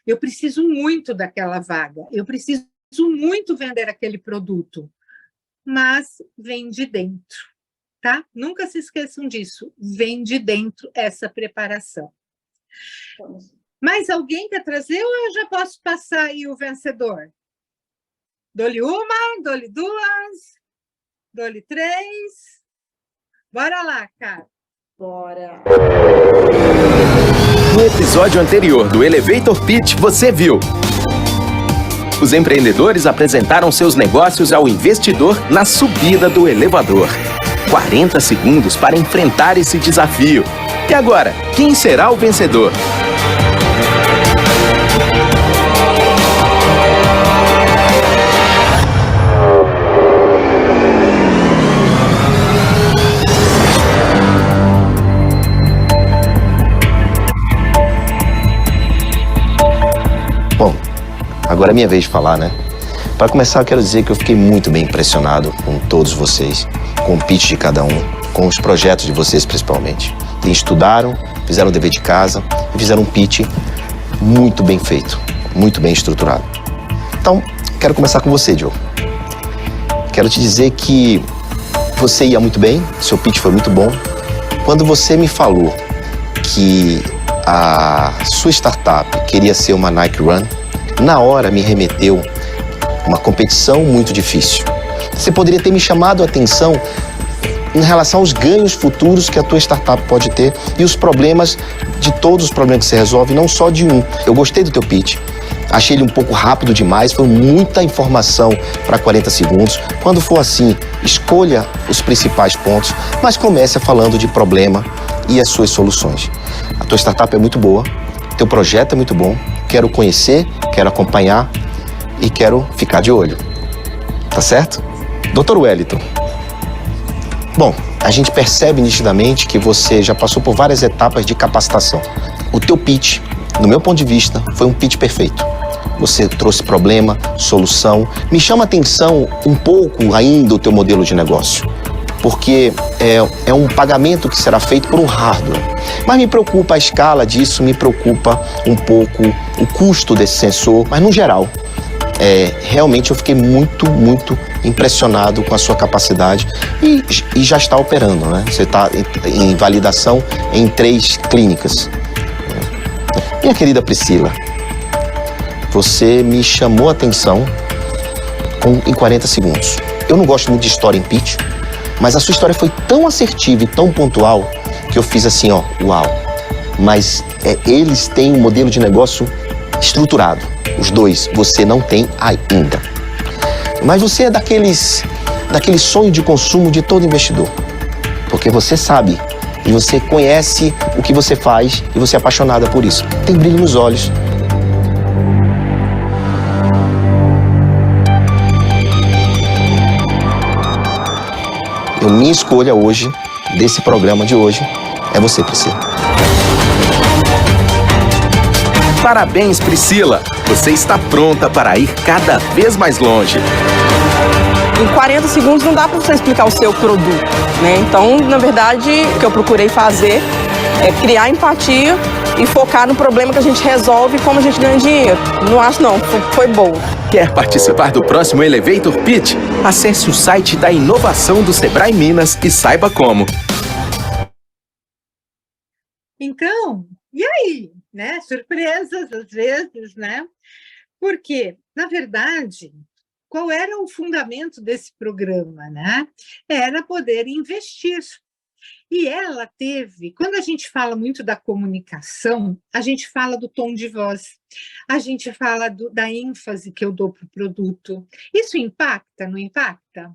eu preciso muito daquela vaga, eu preciso muito vender aquele produto, mas vem de dentro, tá? Nunca se esqueçam disso, vem de dentro essa preparação. Mais alguém quer trazer ou eu já posso passar aí o vencedor? Dou-lhe uma, dou-lhe duas, dou-lhe três. Bora lá, cara. Bora. No episódio anterior do Elevator Pitch, você viu. Os empreendedores apresentaram seus negócios ao investidor na subida do elevador. 40 segundos para enfrentar esse desafio. E agora, quem será o vencedor? Bom, agora é minha vez de falar, né? Para começar, eu quero dizer que eu fiquei muito bem impressionado com todos vocês, com o pitch de cada um, com os projetos de vocês principalmente. Eles estudaram, fizeram o dever de casa e fizeram um pitch muito bem feito, muito bem estruturado. Então, quero começar com você, Joe. Quero te dizer que você ia muito bem, seu pitch foi muito bom. Quando você me falou que a sua startup queria ser uma Nike Run, na hora me remeteu uma competição muito difícil. Você poderia ter me chamado a atenção em relação aos ganhos futuros que a tua startup pode ter e os problemas, de todos os problemas que você resolve, não só de um. Eu gostei do teu pitch. Achei ele um pouco rápido demais, foi muita informação para 40 segundos. Quando for assim, escolha os principais pontos, mas comece falando de problema e as suas soluções. A tua startup é muito boa, teu projeto é muito bom, quero conhecer, quero acompanhar e quero ficar de olho. Tá certo? Dr. Wellington. Bom, a gente percebe nitidamente que você já passou por várias etapas de capacitação. O teu pitch, no meu ponto de vista, foi um pitch perfeito. Você trouxe problema, solução. Me chama a atenção um pouco ainda o teu modelo de negócio, porque é um pagamento que será feito por um hardware. Mas me preocupa a escala disso, me preocupa um pouco o custo desse sensor, mas no geral, realmente eu fiquei muito impressionado com a sua capacidade e já está operando, né? Você está em validação em 3 clínicas. Minha querida Priscila, você me chamou a atenção em 40 segundos. Eu não gosto muito de história em pitch, mas a sua história foi tão assertiva e tão pontual que eu fiz assim, ó, uau. Mas eles têm um modelo de negócio estruturado. Os dois, você não tem ainda. Mas você é daquele sonho de consumo de todo investidor. Porque você sabe e você conhece o que você faz e você é apaixonada por isso. Tem brilho nos olhos. Minha escolha hoje, desse programa de hoje, é você, Priscila. Parabéns, Priscila! Você está pronta para ir cada vez mais longe. Em 40 segundos não dá para você explicar o seu produto, né? Então, na verdade, o que eu procurei fazer é criar empatia e focar no problema que a gente resolve e como a gente ganha dinheiro. Não acho não, foi bom. Quer participar do próximo Elevator Pitch? Acesse o site da inovação do Sebrae Minas e saiba como. Então, e aí? Né? Surpresas às vezes, né? Porque, na verdade, qual era o fundamento desse programa, né? Era poder investir. E ela teve, quando a gente fala muito da comunicação, a gente fala do tom de voz, a gente fala da ênfase que eu dou para o produto. Isso impacta, não impacta?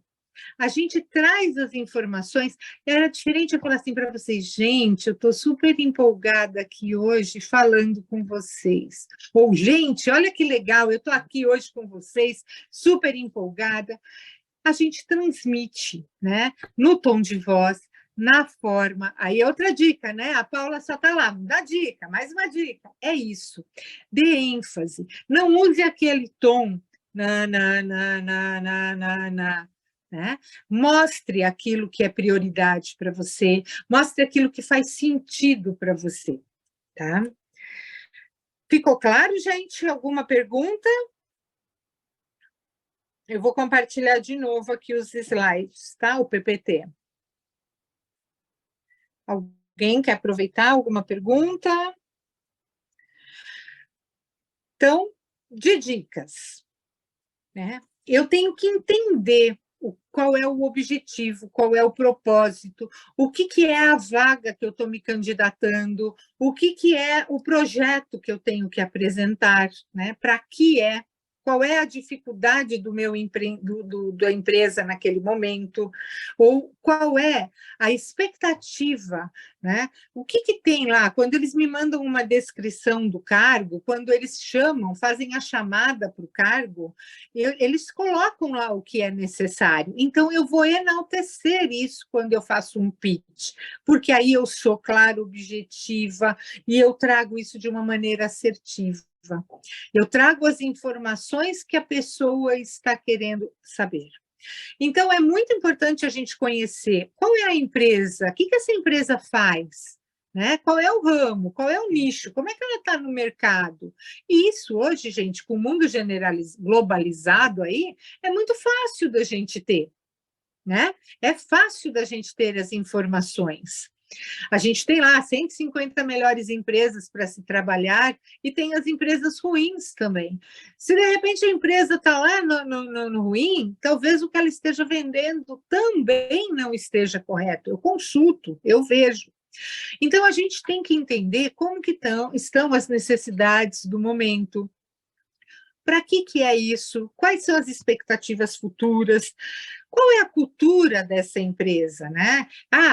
A gente traz as informações. Era diferente eu falar assim para vocês, gente, eu estou super empolgada aqui hoje falando com vocês. Ou, gente, olha que legal, eu estou aqui hoje com vocês, super empolgada. A gente transmite, né, no tom de voz, na forma. Aí é outra dica, né? A Paula só está lá, dá dica, mais uma dica. É isso. Dê ênfase. Não use aquele tom na. né? Mostre aquilo que é prioridade para você, mostre aquilo que faz sentido para você, tá? Ficou claro, gente? Alguma pergunta? Eu vou compartilhar de novo aqui os slides, tá? O PPT. Alguém quer aproveitar alguma pergunta? Então, de dicas, né? Eu tenho que entender qual é o objetivo, qual é o propósito, o que é a vaga que eu estou me candidatando, o que é o projeto que eu tenho que apresentar, né? Para que é, qual é a dificuldade da empresa naquele momento, ou qual é a expectativa, né? O que tem lá, quando eles me mandam uma descrição do cargo, quando eles chamam, fazem a chamada para o cargo, eles colocam lá o que é necessário. Então, eu vou enaltecer isso quando eu faço um pitch, porque aí eu sou clara, objetiva, e eu trago isso de uma maneira assertiva. Eu trago as informações que a pessoa está querendo saber. Então, é muito importante a gente conhecer qual é a empresa, o que essa empresa faz, né? Qual é o ramo, qual é o nicho, como é que ela está no mercado. E isso hoje, gente, com o mundo globalizado aí, é muito fácil da gente ter, né? É fácil da gente ter as informações. A gente tem lá 150 melhores empresas para se trabalhar e tem as empresas ruins também. Se de repente a empresa está lá no ruim, talvez o que ela esteja vendendo também não esteja correto. Eu consulto, eu vejo. Então, a gente tem que entender como que estão as necessidades do momento. Para que é isso? Quais são as expectativas futuras? Qual é a cultura dessa empresa, né?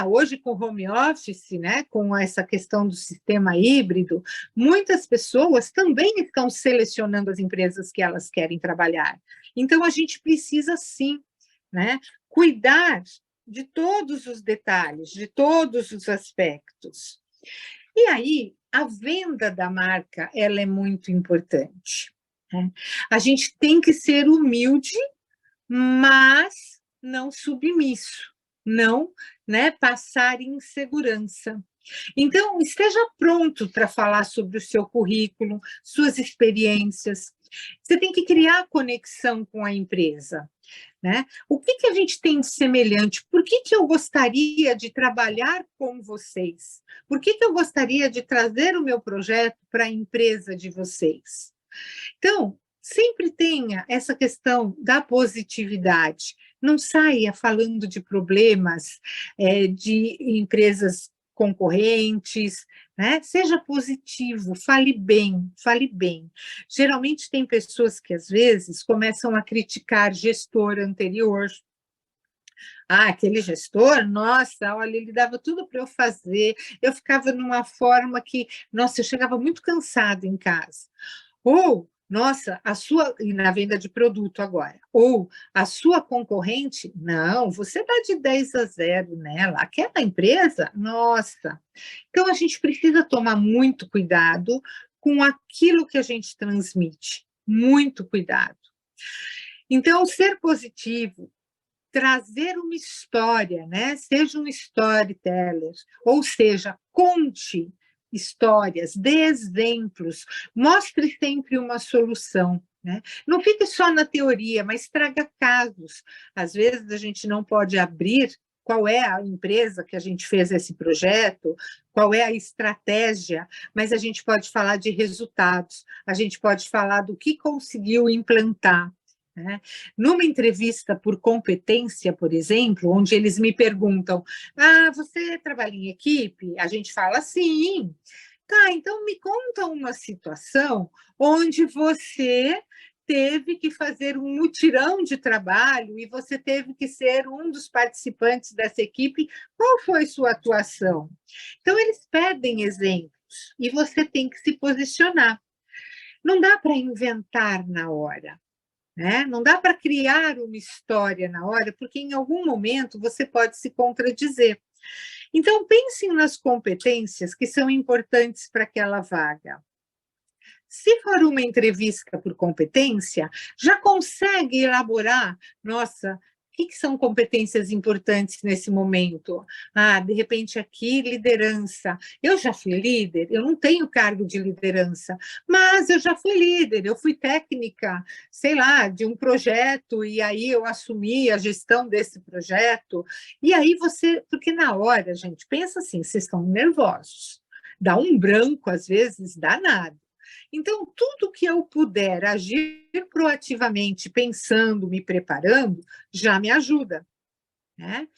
Hoje com home office, né, com essa questão do sistema híbrido, muitas pessoas também estão selecionando as empresas que elas querem trabalhar. Então, a gente precisa, sim, né, cuidar de todos os detalhes, de todos os aspectos. E aí, a venda da marca, ela é muito importante. A gente tem que ser humilde, mas não submisso, não, né, passar insegurança. Então, esteja pronto para falar sobre o seu currículo, suas experiências. Você tem que criar conexão com a empresa, né? O que a gente tem de semelhante? Por que eu gostaria de trabalhar com vocês? Por que eu gostaria de trazer o meu projeto para a empresa de vocês? Então, sempre tenha essa questão da positividade. Não saia falando de problemas de empresas concorrentes, né? Seja positivo, fale bem, fale bem. Geralmente tem pessoas que, às vezes, começam a criticar gestor anterior. Aquele gestor, nossa, olha, ele dava tudo para eu fazer, eu ficava numa forma que, nossa, eu chegava muito cansada em casa. Ou, nossa, e na venda de produto agora, ou a sua concorrente, não, você dá de 10-0 nela, aquela empresa, nossa. Então, a gente precisa tomar muito cuidado com aquilo que a gente transmite, muito cuidado. Então, ser positivo, trazer uma história, né? Seja um storyteller, ou seja, conte histórias, dê exemplos, mostre sempre uma solução, né? Não fique só na teoria, mas traga casos. Às vezes a gente não pode abrir qual é a empresa que a gente fez esse projeto, qual é a estratégia, mas a gente pode falar de resultados, a gente pode falar do que conseguiu implantar. Numa entrevista por competência, por exemplo, onde eles me perguntam, você trabalha em equipe? A gente fala, sim. Tá, então me conta uma situação onde você teve que fazer um mutirão de trabalho e você teve que ser um dos participantes dessa equipe. Qual foi sua atuação? Então, eles pedem exemplos e você tem que se posicionar. Não dá para inventar na hora. Não dá para criar uma história na hora, porque em algum momento você pode se contradizer. Então, pensem nas competências que são importantes para aquela vaga. Se for uma entrevista por competência, já consegue elaborar, nossa, que são competências importantes nesse momento? De repente aqui, liderança. Eu já fui líder, eu não tenho cargo de liderança, mas eu já fui líder, eu fui técnica, sei lá, de um projeto, e aí eu assumi a gestão desse projeto. E aí porque na hora, gente, pensa assim, vocês estão nervosos, dá um branco, às vezes, danado. Então, tudo que eu puder agir proativamente, pensando, me preparando, já me ajuda, né?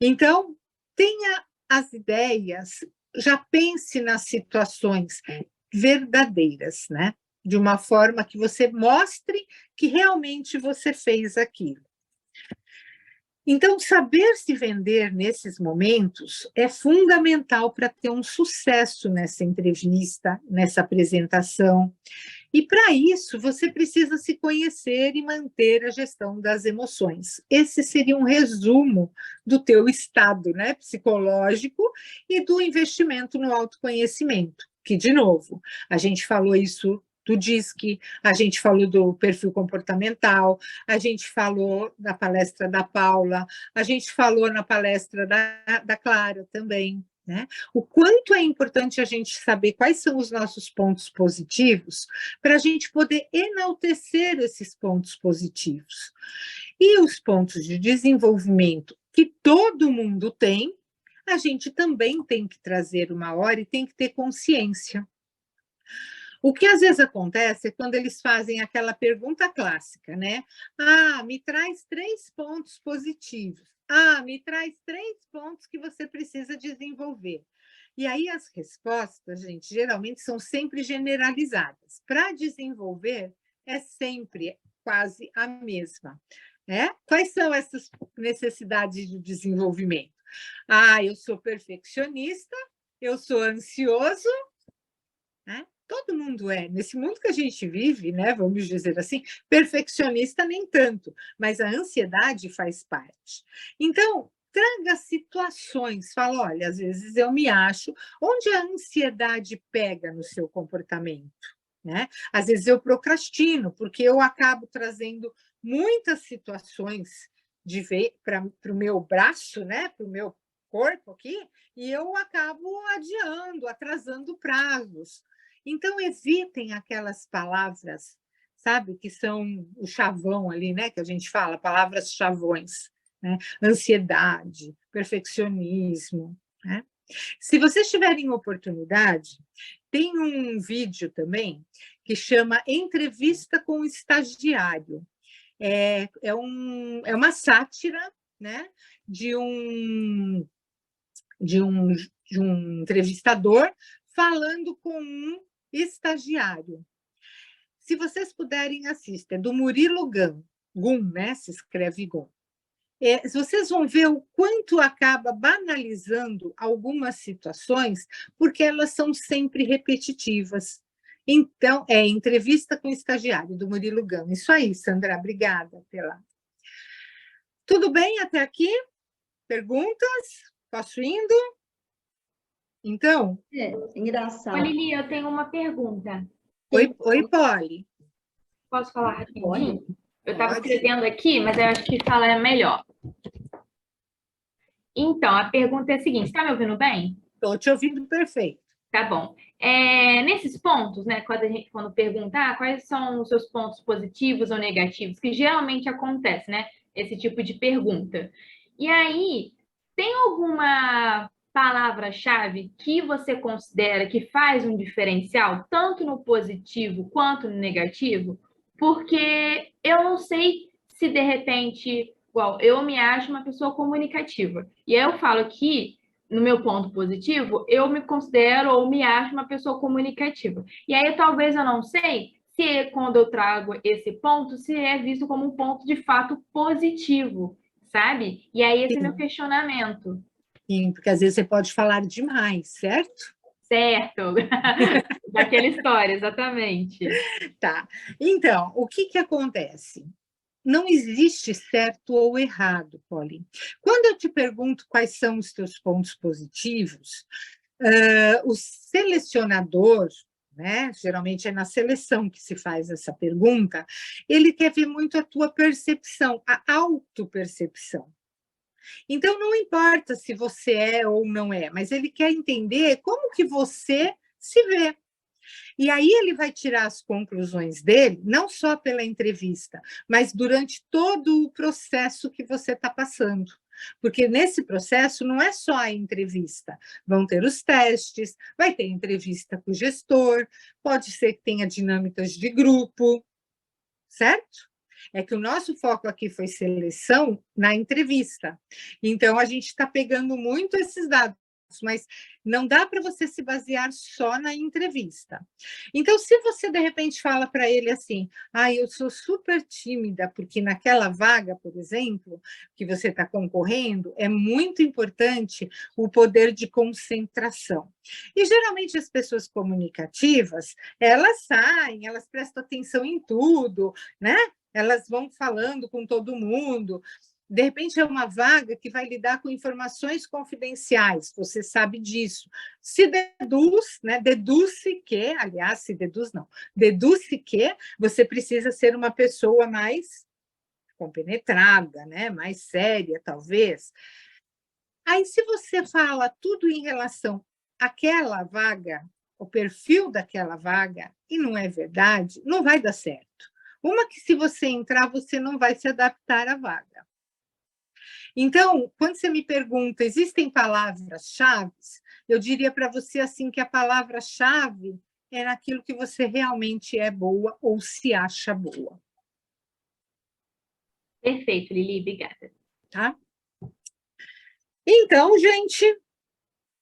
Então, tenha as ideias, já pense nas situações verdadeiras, né? De uma forma que você mostre que realmente você fez aquilo. Então, saber se vender nesses momentos é fundamental para ter um sucesso nessa entrevista, nessa apresentação. E, para isso, você precisa se conhecer e manter a gestão das emoções. Esse seria um resumo do teu estado, né, psicológico e do investimento no autoconhecimento, que, de novo, a gente falou isso do DISC, a gente falou do perfil comportamental, a gente falou da palestra da Paula, a gente falou na palestra da Clara também, né? O quanto é importante a gente saber quais são os nossos pontos positivos para a gente poder enaltecer esses pontos positivos. E os pontos de desenvolvimento que todo mundo tem, a gente também tem que trazer uma hora e tem que ter consciência. O que às vezes acontece é quando eles fazem aquela pergunta clássica, né? Me traz 3 pontos positivos. Me traz 3 pontos que você precisa desenvolver. E aí as respostas, gente, geralmente são sempre generalizadas. Para desenvolver, é sempre quase a mesma, né? Quais são essas necessidades de desenvolvimento? Eu sou perfeccionista, eu sou ansioso, né? Todo mundo é. Nesse mundo que a gente vive, né, vamos dizer assim, perfeccionista nem tanto, mas a ansiedade faz parte. Então, traga situações, fala, olha, às vezes eu me acho, onde a ansiedade pega no seu comportamento, né? Às vezes eu procrastino, porque eu acabo trazendo muitas situações para o meu braço, né, para o meu corpo aqui, e eu acabo adiando, atrasando prazos. Então, evitem aquelas palavras, sabe, que são o chavão ali, né, que a gente fala, palavras chavões, né? Ansiedade, perfeccionismo, né? Se vocês tiverem oportunidade, tem um vídeo também que chama Entrevista com o Estagiário. É uma sátira, né, de um entrevistador falando com um estagiário. Se vocês puderem, assistir, é do Murilo Gun, né? Se escreve Gun. Vocês vão ver o quanto acaba banalizando algumas situações, porque elas são sempre repetitivas. Então, Entrevista com o Estagiário, do Murilo Gun. Isso aí, Sandra, obrigada pela... Tudo bem até aqui? Perguntas? Posso indo? Então... engraçado. Ô, Lili, eu tenho uma pergunta. Oi, Polly. Posso falar rapidinho? Eu estava escrevendo aqui, mas eu acho que falar é melhor. Então, a pergunta é a seguinte, está me ouvindo bem? Estou te ouvindo perfeito. Tá bom. Nesses pontos, né, quando pergunta quais são os seus pontos positivos ou negativos, que geralmente acontece, né, esse tipo de pergunta. E aí, tem alguma palavra-chave que você considera que faz um diferencial, tanto no positivo quanto no negativo? Porque eu não sei se, de repente, igual, eu me acho uma pessoa comunicativa. E aí eu falo que, no meu ponto positivo, eu me considero ou me acho uma pessoa comunicativa. E aí talvez eu não sei se, quando eu trago esse ponto, se é visto como um ponto de fato positivo, sabe? E aí esse é meu questionamento. Sim, porque às vezes você pode falar demais, certo? Certo, daquela história, exatamente. Tá, então, o que acontece? Não existe certo ou errado, Polly. Quando eu te pergunto quais são os teus pontos positivos, o selecionador, né? Geralmente é na seleção que se faz essa pergunta, ele quer ver muito a tua percepção, a autopercepção. Então, não importa se você é ou não é, mas ele quer entender como que você se vê. E aí ele vai tirar as conclusões dele, não só pela entrevista, mas durante todo o processo que você está passando. Porque nesse processo não é só a entrevista, vão ter os testes, vai ter entrevista com o gestor, pode ser que tenha dinâmicas de grupo, certo? É que o nosso foco aqui foi seleção na entrevista. Então, a gente está pegando muito esses dados, mas não dá para você se basear só na entrevista. Então, se você, de repente, fala para ele assim, eu sou super tímida, porque naquela vaga, por exemplo, que você está concorrendo, é muito importante o poder de concentração. E, geralmente, as pessoas comunicativas, elas saem, elas prestam atenção em tudo, né? Elas vão falando com todo mundo. De repente, é uma vaga que vai lidar com informações confidenciais, você sabe disso. Se deduz, né? Deduz-se que, aliás, se deduz não, deduz-se que você precisa ser uma pessoa mais compenetrada, né? Mais séria, talvez. Aí, se você fala tudo em relação àquela vaga, o perfil daquela vaga, e não é verdade, não vai dar certo. Uma que, se você entrar, você não vai se adaptar à vaga. Então, quando você me pergunta, existem palavras-chave? Eu diria para você assim que a palavra-chave é naquilo que você realmente é boa ou se acha boa. Perfeito, Lili, obrigada. Tá? Então, gente,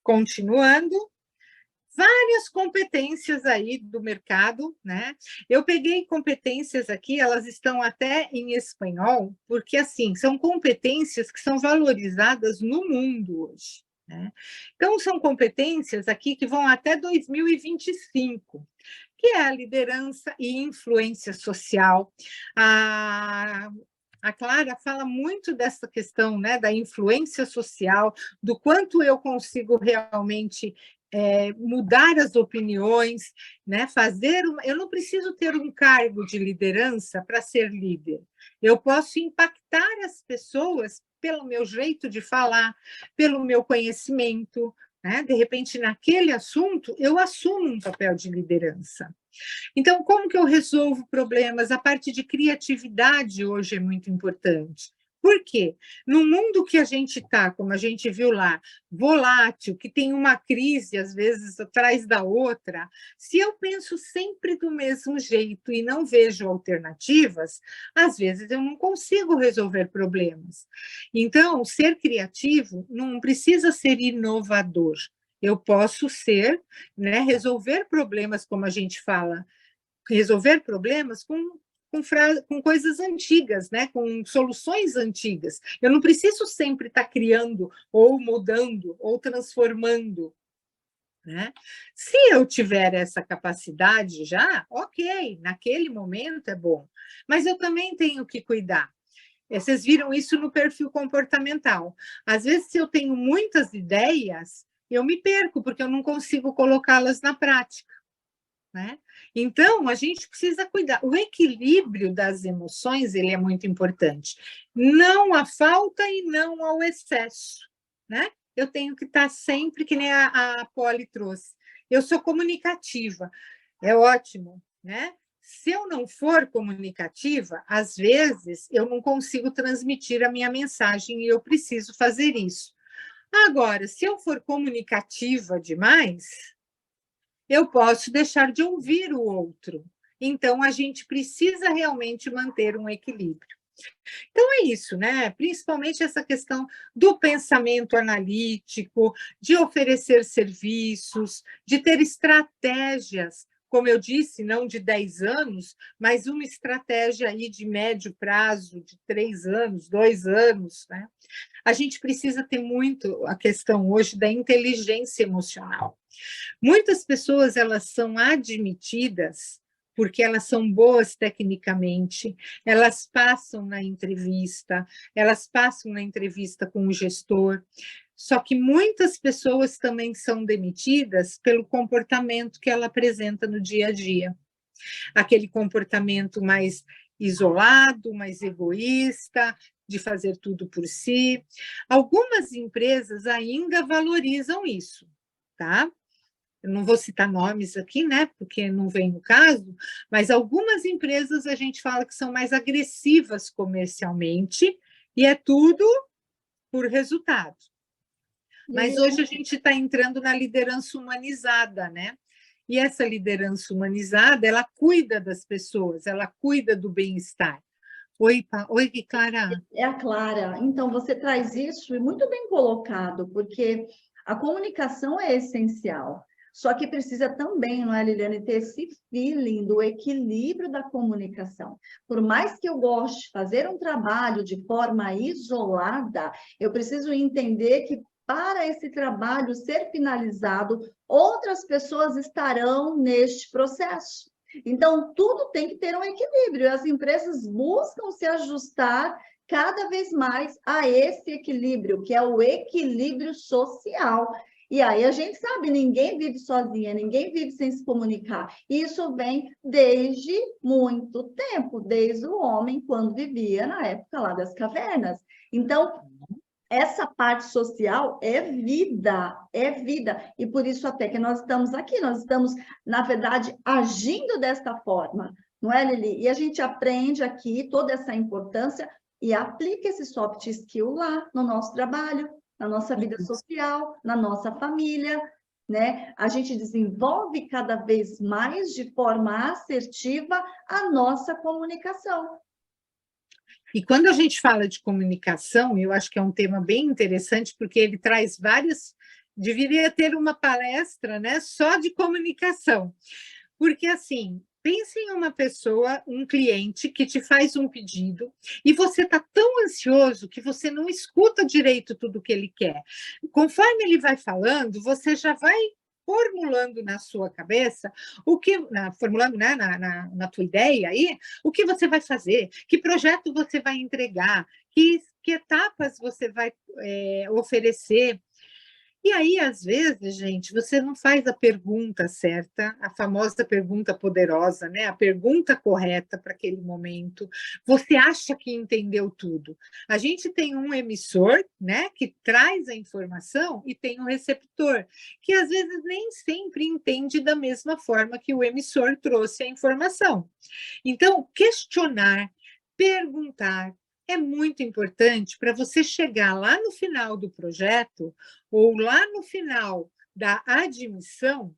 continuando, várias competências aí do mercado, né? Eu peguei competências aqui, elas estão até em espanhol, porque, assim, são competências que são valorizadas no mundo hoje, né? Então, são competências aqui que vão até 2025, que é a liderança e influência social. A Clara fala muito dessa questão, né, da influência social, do quanto eu consigo realmente mudar as opiniões, né? Eu não preciso ter um cargo de liderança para ser líder. Eu posso impactar as pessoas pelo meu jeito de falar, pelo meu conhecimento, né? De repente, naquele assunto, eu assumo um papel de liderança. Então, como que eu resolvo problemas? A parte de criatividade hoje é muito importante. Por quê? No mundo que a gente está, como a gente viu lá, volátil, que tem uma crise, às vezes, atrás da outra, se eu penso sempre do mesmo jeito e não vejo alternativas, às vezes eu não consigo resolver problemas. Então, ser criativo não precisa ser inovador. Eu posso ser, né, resolver problemas, como a gente fala, resolver problemas com coisas antigas, né? Com soluções antigas. Eu não preciso sempre estar criando, ou mudando, ou transformando, né? Se eu tiver essa capacidade já, ok, naquele momento é bom. Mas eu também tenho que cuidar. Vocês viram isso no perfil comportamental. Às vezes, se eu tenho muitas ideias, eu me perco, porque eu não consigo colocá-las na prática, né? Então, a gente precisa cuidar. O equilíbrio das emoções, ele é muito importante. Não à falta e não ao excesso, né? Eu tenho que estar sempre, que nem a Polly trouxe. Eu sou comunicativa, é ótimo, né? Se eu não for comunicativa, às vezes eu não consigo transmitir a minha mensagem e eu preciso fazer isso. Agora, se eu for comunicativa demais, eu posso deixar de ouvir o outro. Então, a gente precisa realmente manter um equilíbrio. Então, é isso, né? Principalmente essa questão do pensamento analítico, de oferecer serviços, de ter estratégias, como eu disse, não de 10 anos, mas uma estratégia aí de médio prazo, de 3 anos, 2 anos, né? A gente precisa ter muito a questão hoje da inteligência emocional. Muitas pessoas, elas são admitidas porque elas são boas tecnicamente, elas passam na entrevista com o gestor, Só que muitas pessoas também são demitidas pelo comportamento que ela apresenta no dia a dia. Aquele comportamento mais isolado, mais egoísta, de fazer tudo por si. Algumas empresas ainda valorizam isso, tá? Eu não vou citar nomes aqui, né, porque não vem no caso, mas algumas empresas a gente fala que são mais agressivas comercialmente e é tudo por resultado. Mas hoje a gente está entrando na liderança humanizada, né? E essa liderança humanizada, ela cuida das pessoas, ela cuida do bem-estar. Oi, Clara. É a Clara. Então, você traz isso e muito bem colocado, porque a comunicação é essencial. Só que precisa também, não é, Liliane, ter esse feeling do equilíbrio da comunicação. Por mais que eu goste de fazer um trabalho de forma isolada, eu preciso entender que para esse trabalho ser finalizado, outras pessoas estarão neste processo. Então, tudo tem que ter um equilíbrio. As empresas buscam se ajustar cada vez mais a esse equilíbrio, que é o equilíbrio social. E aí a gente sabe, ninguém vive sozinha, ninguém vive sem se comunicar. Isso vem desde muito tempo, desde o homem, quando vivia na época lá das cavernas. Então, essa parte social é vida, é vida. E por isso até que nós estamos aqui, nós estamos, na verdade, agindo desta forma, não é, Lili? E a gente aprende aqui toda essa importância e aplica esse soft skill lá no nosso trabalho, na nossa vida social, na nossa família, né? A gente desenvolve cada vez mais de forma assertiva a nossa comunicação. E quando a gente fala de comunicação, eu acho que é um tema bem interessante, porque ele traz várias... Deveria ter uma palestra, né, só de comunicação. Porque, assim, pense em uma pessoa, um cliente, que te faz um pedido e você está tão ansioso que você não escuta direito tudo o que ele quer. Conforme ele vai falando, você já vai formulando na sua cabeça formulando, né, na tua ideia aí, o que você vai fazer, que projeto você vai entregar, que etapas você vai oferecer. E aí, às vezes, gente, você não faz a pergunta certa, a famosa pergunta poderosa, né? A pergunta correta para aquele momento. Você acha que entendeu tudo. A gente tem um emissor, né, que traz a informação e tem um receptor, que às vezes nem sempre entende da mesma forma que o emissor trouxe a informação. Então, questionar, perguntar, é muito importante para você chegar lá no final do projeto ou lá no final da admissão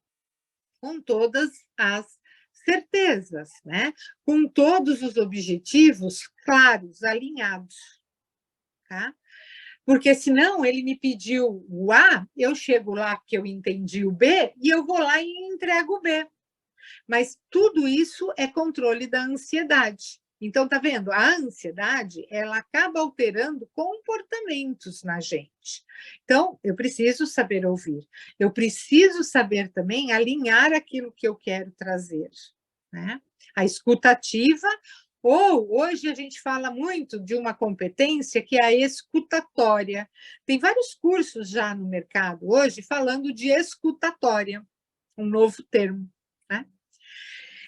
com todas as certezas, né? Com todos os objetivos claros, alinhados. Tá? Porque senão ele me pediu o A, eu chego lá que eu entendi o B e eu vou lá e entrego o B. Mas tudo isso é controle da ansiedade. Então, tá vendo? A ansiedade, ela acaba alterando comportamentos na gente. Então, eu preciso saber ouvir. Eu preciso saber também alinhar aquilo que eu quero trazer, né? A escuta ativa, ou hoje a gente fala muito de uma competência que é a escutatória. Tem vários cursos já no mercado hoje falando de escutatória, um novo termo, né?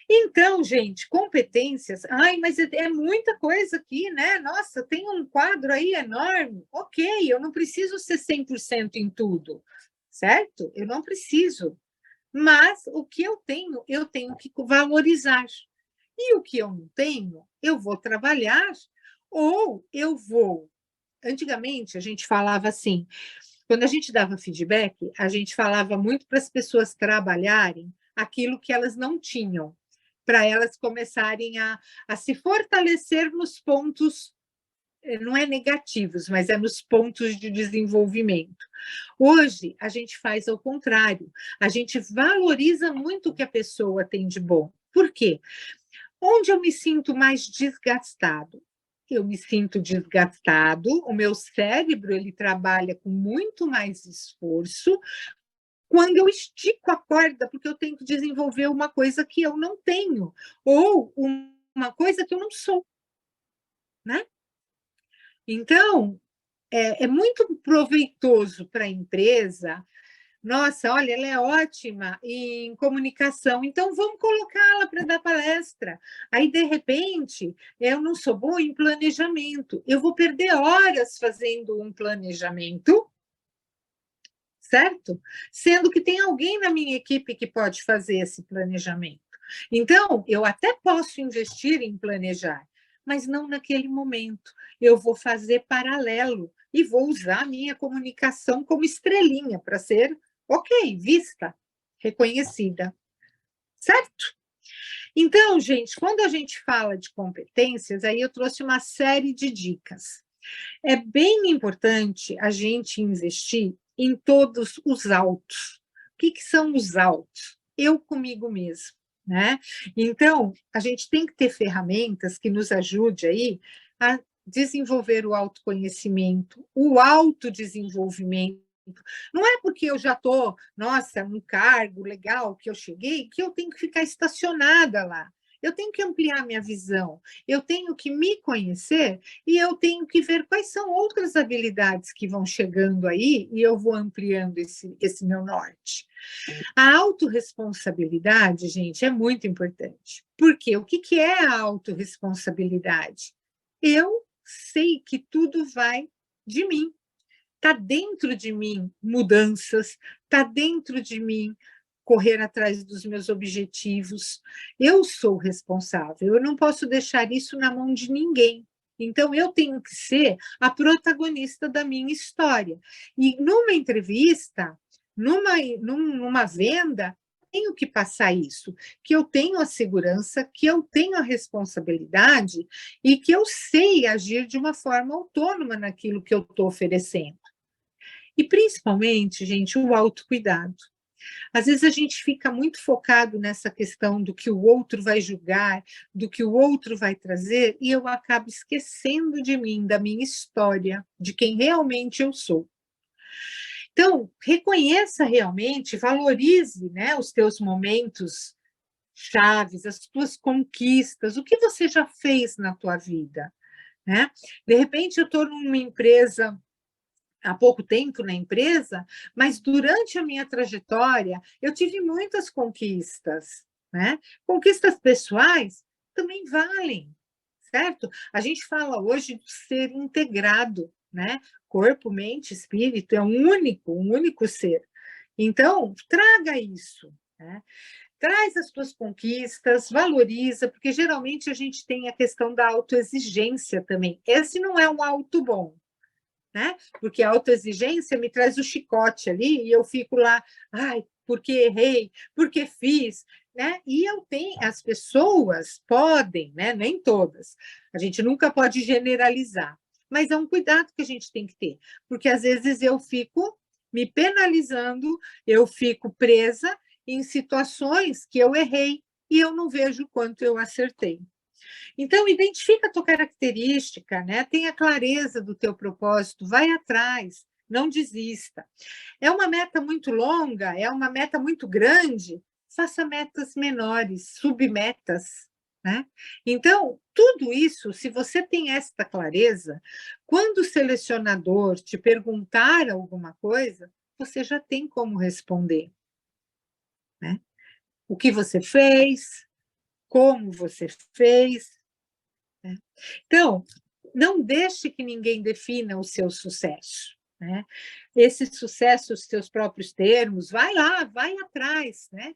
Então, gente, competências... Ai, mas é muita coisa aqui, né? Nossa, tem um quadro aí enorme. Ok, eu não preciso ser 100% em tudo, certo? Eu não preciso. Mas o que eu tenho que valorizar. E o que eu não tenho, eu vou trabalhar ou eu vou... Antigamente, a gente falava assim, quando a gente dava feedback, a gente falava muito para as pessoas trabalharem aquilo que elas não tinham, para elas começarem a se fortalecer nos pontos, não é negativos, mas é nos pontos de desenvolvimento. Hoje, a gente faz ao contrário, a gente valoriza muito o que a pessoa tem de bom. Por quê? Onde eu me sinto mais desgastado? Eu me sinto desgastado, o meu cérebro ele trabalha com muito mais esforço, quando eu estico a corda, porque eu tenho que desenvolver uma coisa que eu não tenho, ou uma coisa que eu não sou, né? Então, é muito proveitoso para a empresa. Nossa, olha, ela é ótima em comunicação, então vamos colocá-la para dar palestra. Aí, de repente, eu não sou boa em planejamento, eu vou perder horas fazendo um planejamento, certo? Sendo que tem alguém na minha equipe que pode fazer esse planejamento. Então, eu até posso investir em planejar, mas não naquele momento. Eu vou fazer paralelo e vou usar a minha comunicação como estrelinha para ser, ok, vista, reconhecida, certo? Então, gente, quando a gente fala de competências, aí eu trouxe uma série de dicas. É bem importante a gente investir em todos os autos. O que são os autos? Eu comigo mesmo, né? Então, a gente tem que ter ferramentas que nos ajude aí a desenvolver o autoconhecimento, o autodesenvolvimento. Não é porque eu já estou, nossa, um cargo legal que eu cheguei, que eu tenho que ficar estacionada lá. Eu tenho que ampliar minha visão, eu tenho que me conhecer e eu tenho que ver quais são outras habilidades que vão chegando aí e eu vou ampliando esse meu norte. A autorresponsabilidade, gente, é muito importante. Por quê? O que é a autorresponsabilidade? Eu sei que tudo vai de mim. Está dentro de mim mudanças, está dentro de mim correr atrás dos meus objetivos. Eu sou responsável, eu não posso deixar isso na mão de ninguém. Então, eu tenho que ser a protagonista da minha história. E numa entrevista, numa venda, tenho que passar isso, que eu tenho a segurança, que eu tenho a responsabilidade e que eu sei agir de uma forma autônoma naquilo que eu estou oferecendo. E, principalmente, gente, o autocuidado. Às vezes a gente fica muito focado nessa questão do que o outro vai julgar, do que o outro vai trazer, e eu acabo esquecendo de mim, da minha história, de quem realmente eu sou. Então, reconheça realmente, valorize, né, os teus momentos chaves, as tuas conquistas, o que você já fez na tua vida, né? De repente, eu estou numa empresa há pouco tempo na empresa, mas durante a minha trajetória eu tive muitas conquistas, né? Conquistas pessoais também valem, certo? A gente fala hoje do ser integrado, né? Corpo, mente, espírito é um único ser. Então, traga isso, né? Traz as tuas conquistas, valoriza, porque geralmente a gente tem a questão da autoexigência também. Esse não é um auto bom, né? Porque a autoexigência me traz o chicote ali e eu fico lá, ai, porque errei, porque fiz, né? E as pessoas podem, né? Nem todas, a gente nunca pode generalizar, mas é um cuidado que a gente tem que ter, porque às vezes eu fico me penalizando, eu fico presa em situações que eu errei e eu não vejo o quanto eu acertei. Então, identifica a tua característica, né? Tenha clareza do teu propósito, vai atrás, não desista. É uma meta muito longa, é uma meta muito grande, faça metas menores, submetas, né? Então, tudo isso, se você tem esta clareza, quando o selecionador te perguntar alguma coisa, você já tem como responder, né? O que você fez, como você fez, né? Então, não deixe que ninguém defina o seu sucesso, né? Esse sucesso, os seus próprios termos, vai lá, vai atrás, né?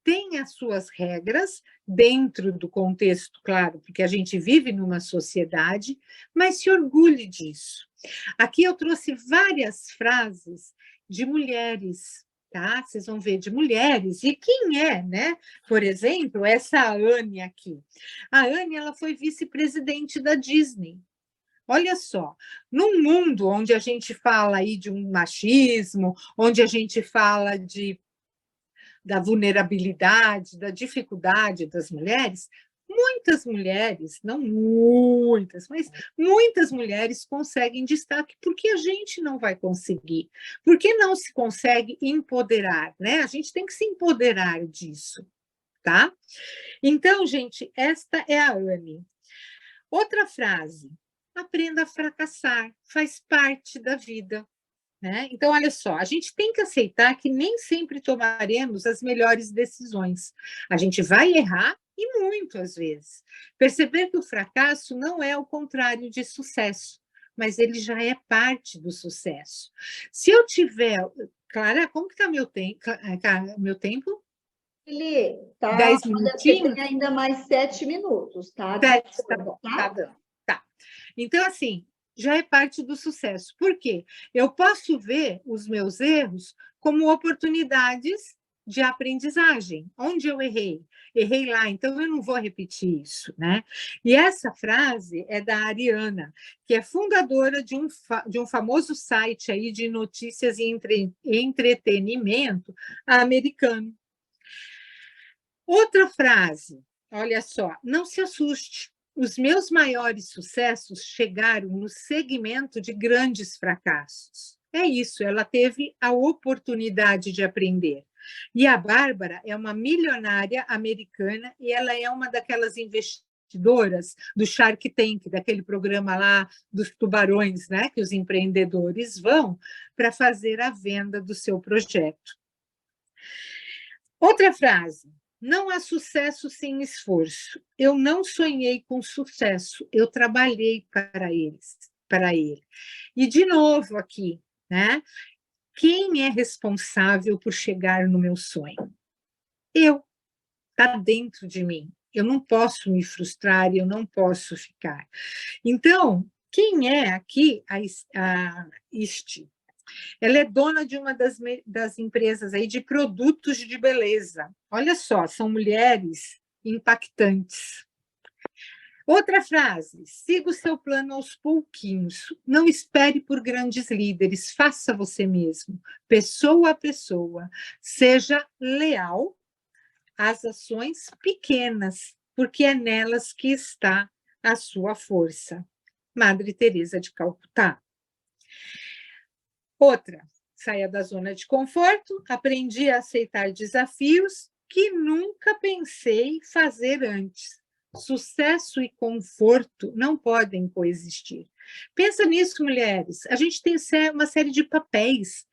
Tem as suas regras dentro do contexto, claro, porque a gente vive numa sociedade, mas se orgulhe disso. Aqui eu trouxe várias frases de mulheres, tá? Vocês vão ver de mulheres. E quem é, né? Por exemplo, essa Anne aqui. A Anne, ela foi vice-presidente da Disney. Olha só, num mundo onde a gente fala aí de um machismo, onde a gente fala da vulnerabilidade, da dificuldade das mulheres, muitas mulheres, não muitas, mas muitas mulheres conseguem destaque, porque a gente não vai conseguir, porque não se consegue empoderar, né? A gente tem que se empoderar disso, tá? Então, gente, esta é a Anne. Outra frase, aprenda a fracassar, faz parte da vida. Né? Então, olha só, a gente tem que aceitar que nem sempre tomaremos as melhores decisões. A gente vai errar e muito às vezes. Perceber que o fracasso não é o contrário de sucesso, mas ele já é parte do sucesso. Se eu tiver... Clara, como que está meu tempo? Ele tá, 10 minutinhos? Tem ainda mais 7 minutos, tá? Tá. Então, assim, já é parte do sucesso. Por quê? Eu posso ver os meus erros como oportunidades de aprendizagem. Onde eu errei? Errei lá, então eu não vou repetir isso, né? E essa frase é da Ariana, que é fundadora de um famoso site aí de notícias e entretenimento americano. Outra frase, olha só, não se assuste. Os meus maiores sucessos chegaram no segmento de grandes fracassos. É isso, ela teve a oportunidade de aprender. E a Bárbara é uma milionária americana e ela é uma daquelas investidoras do Shark Tank, daquele programa lá dos tubarões, né, que os empreendedores vão para fazer a venda do seu projeto. Outra frase. Não há sucesso sem esforço. Eu não sonhei com sucesso, eu trabalhei para ele. E, de novo, aqui, né? Quem é responsável por chegar no meu sonho? Eu. Está dentro de mim. Eu não posso me frustrar, eu não posso ficar. Então, quem é aqui a Isti? Ela é dona de uma das empresas aí de produtos de beleza. Olha só, são mulheres impactantes. Outra frase, siga o seu plano aos pouquinhos. Não espere por grandes líderes, faça você mesmo, pessoa a pessoa. Seja leal às ações pequenas, porque é nelas que está a sua força. Madre Teresa de Calcutá. Outra, saia da zona de conforto, aprendi a aceitar desafios que nunca pensei fazer antes. Sucesso e conforto não podem coexistir. Pensa nisso, mulheres. A gente tem uma série de papéis.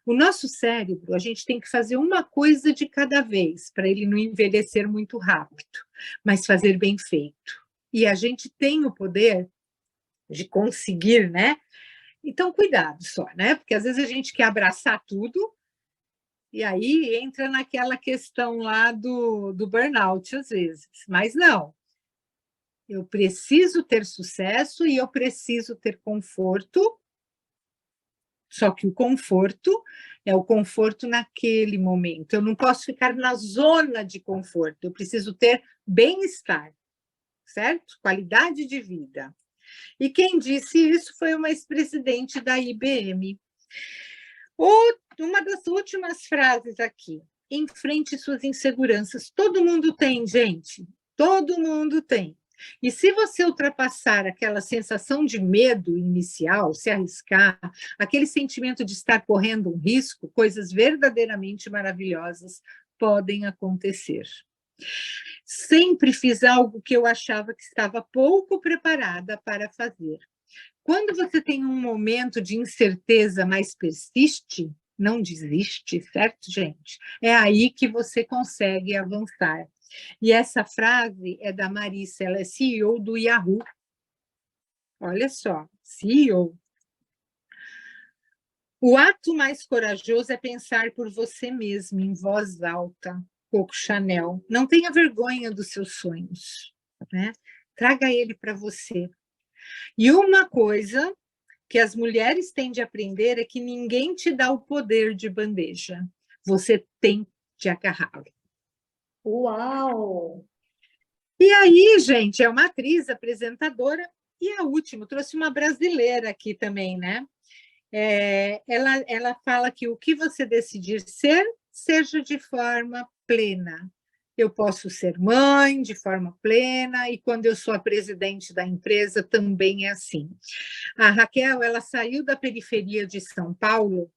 O nosso cérebro, a gente tem que fazer uma coisa de cada vez, para ele não envelhecer muito rápido, mas fazer bem feito. E a gente tem o poder de conseguir, né? Então, cuidado só, né? Porque às vezes a gente quer abraçar tudo e aí entra naquela questão lá do burnout, às vezes. Mas não. Eu preciso ter sucesso e eu preciso ter conforto, só que o conforto é o conforto naquele momento. Eu não posso ficar na zona de conforto, eu preciso ter bem-estar, certo? Qualidade de vida. E quem disse isso foi uma ex-presidente da IBM. Uma das últimas frases aqui. Enfrente suas inseguranças. Todo mundo tem, gente. Todo mundo tem. E se você ultrapassar aquela sensação de medo inicial, se arriscar, aquele sentimento de estar correndo um risco, coisas verdadeiramente maravilhosas podem acontecer. Sempre fiz algo que eu achava que estava pouco preparada para fazer. Quando você tem um momento de incerteza, mas persiste, não desiste, certo, gente? É aí que você consegue avançar. E essa frase é da Marissa, ela é CEO do Yahoo. Olha só, CEO. O ato mais corajoso é pensar por você mesmo, em voz alta. Coco Chanel. Não tenha vergonha dos seus sonhos, né? Traga ele para você. E uma coisa que as mulheres têm de aprender é que ninguém te dá o poder de bandeja. Você tem de agarrá-lo. Uau! E aí, gente, é uma atriz, apresentadora, e a última, trouxe uma brasileira aqui também, né? Ela fala que o que você decidir ser, seja de forma plena. Eu posso ser mãe de forma plena e quando eu sou a presidente da empresa também é assim. A Raquel, ela saiu da periferia de São Paulo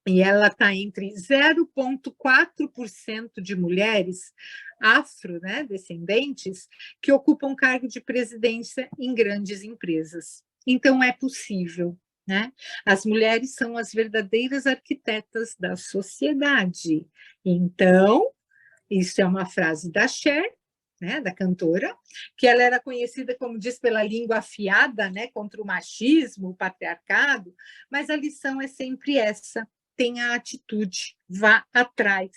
E ela está entre 0,4% de mulheres afro, né, descendentes, que ocupam cargo de presidência em grandes empresas. Então, é possível, né? As mulheres são as verdadeiras arquitetas da sociedade. Então, isso é uma frase da Cher, né, da cantora, que ela era conhecida, como diz, pela língua afiada, né, contra o machismo, o patriarcado, mas a lição é sempre essa: tenha atitude, vá atrás.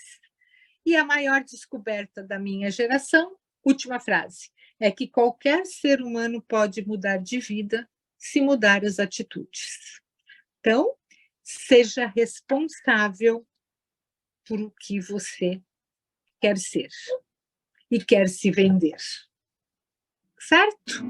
E a maior descoberta da minha geração, última frase, é que qualquer ser humano pode mudar de vida se mudar as atitudes. Então, seja responsável por o que você quer ser e quer se vender. Certo?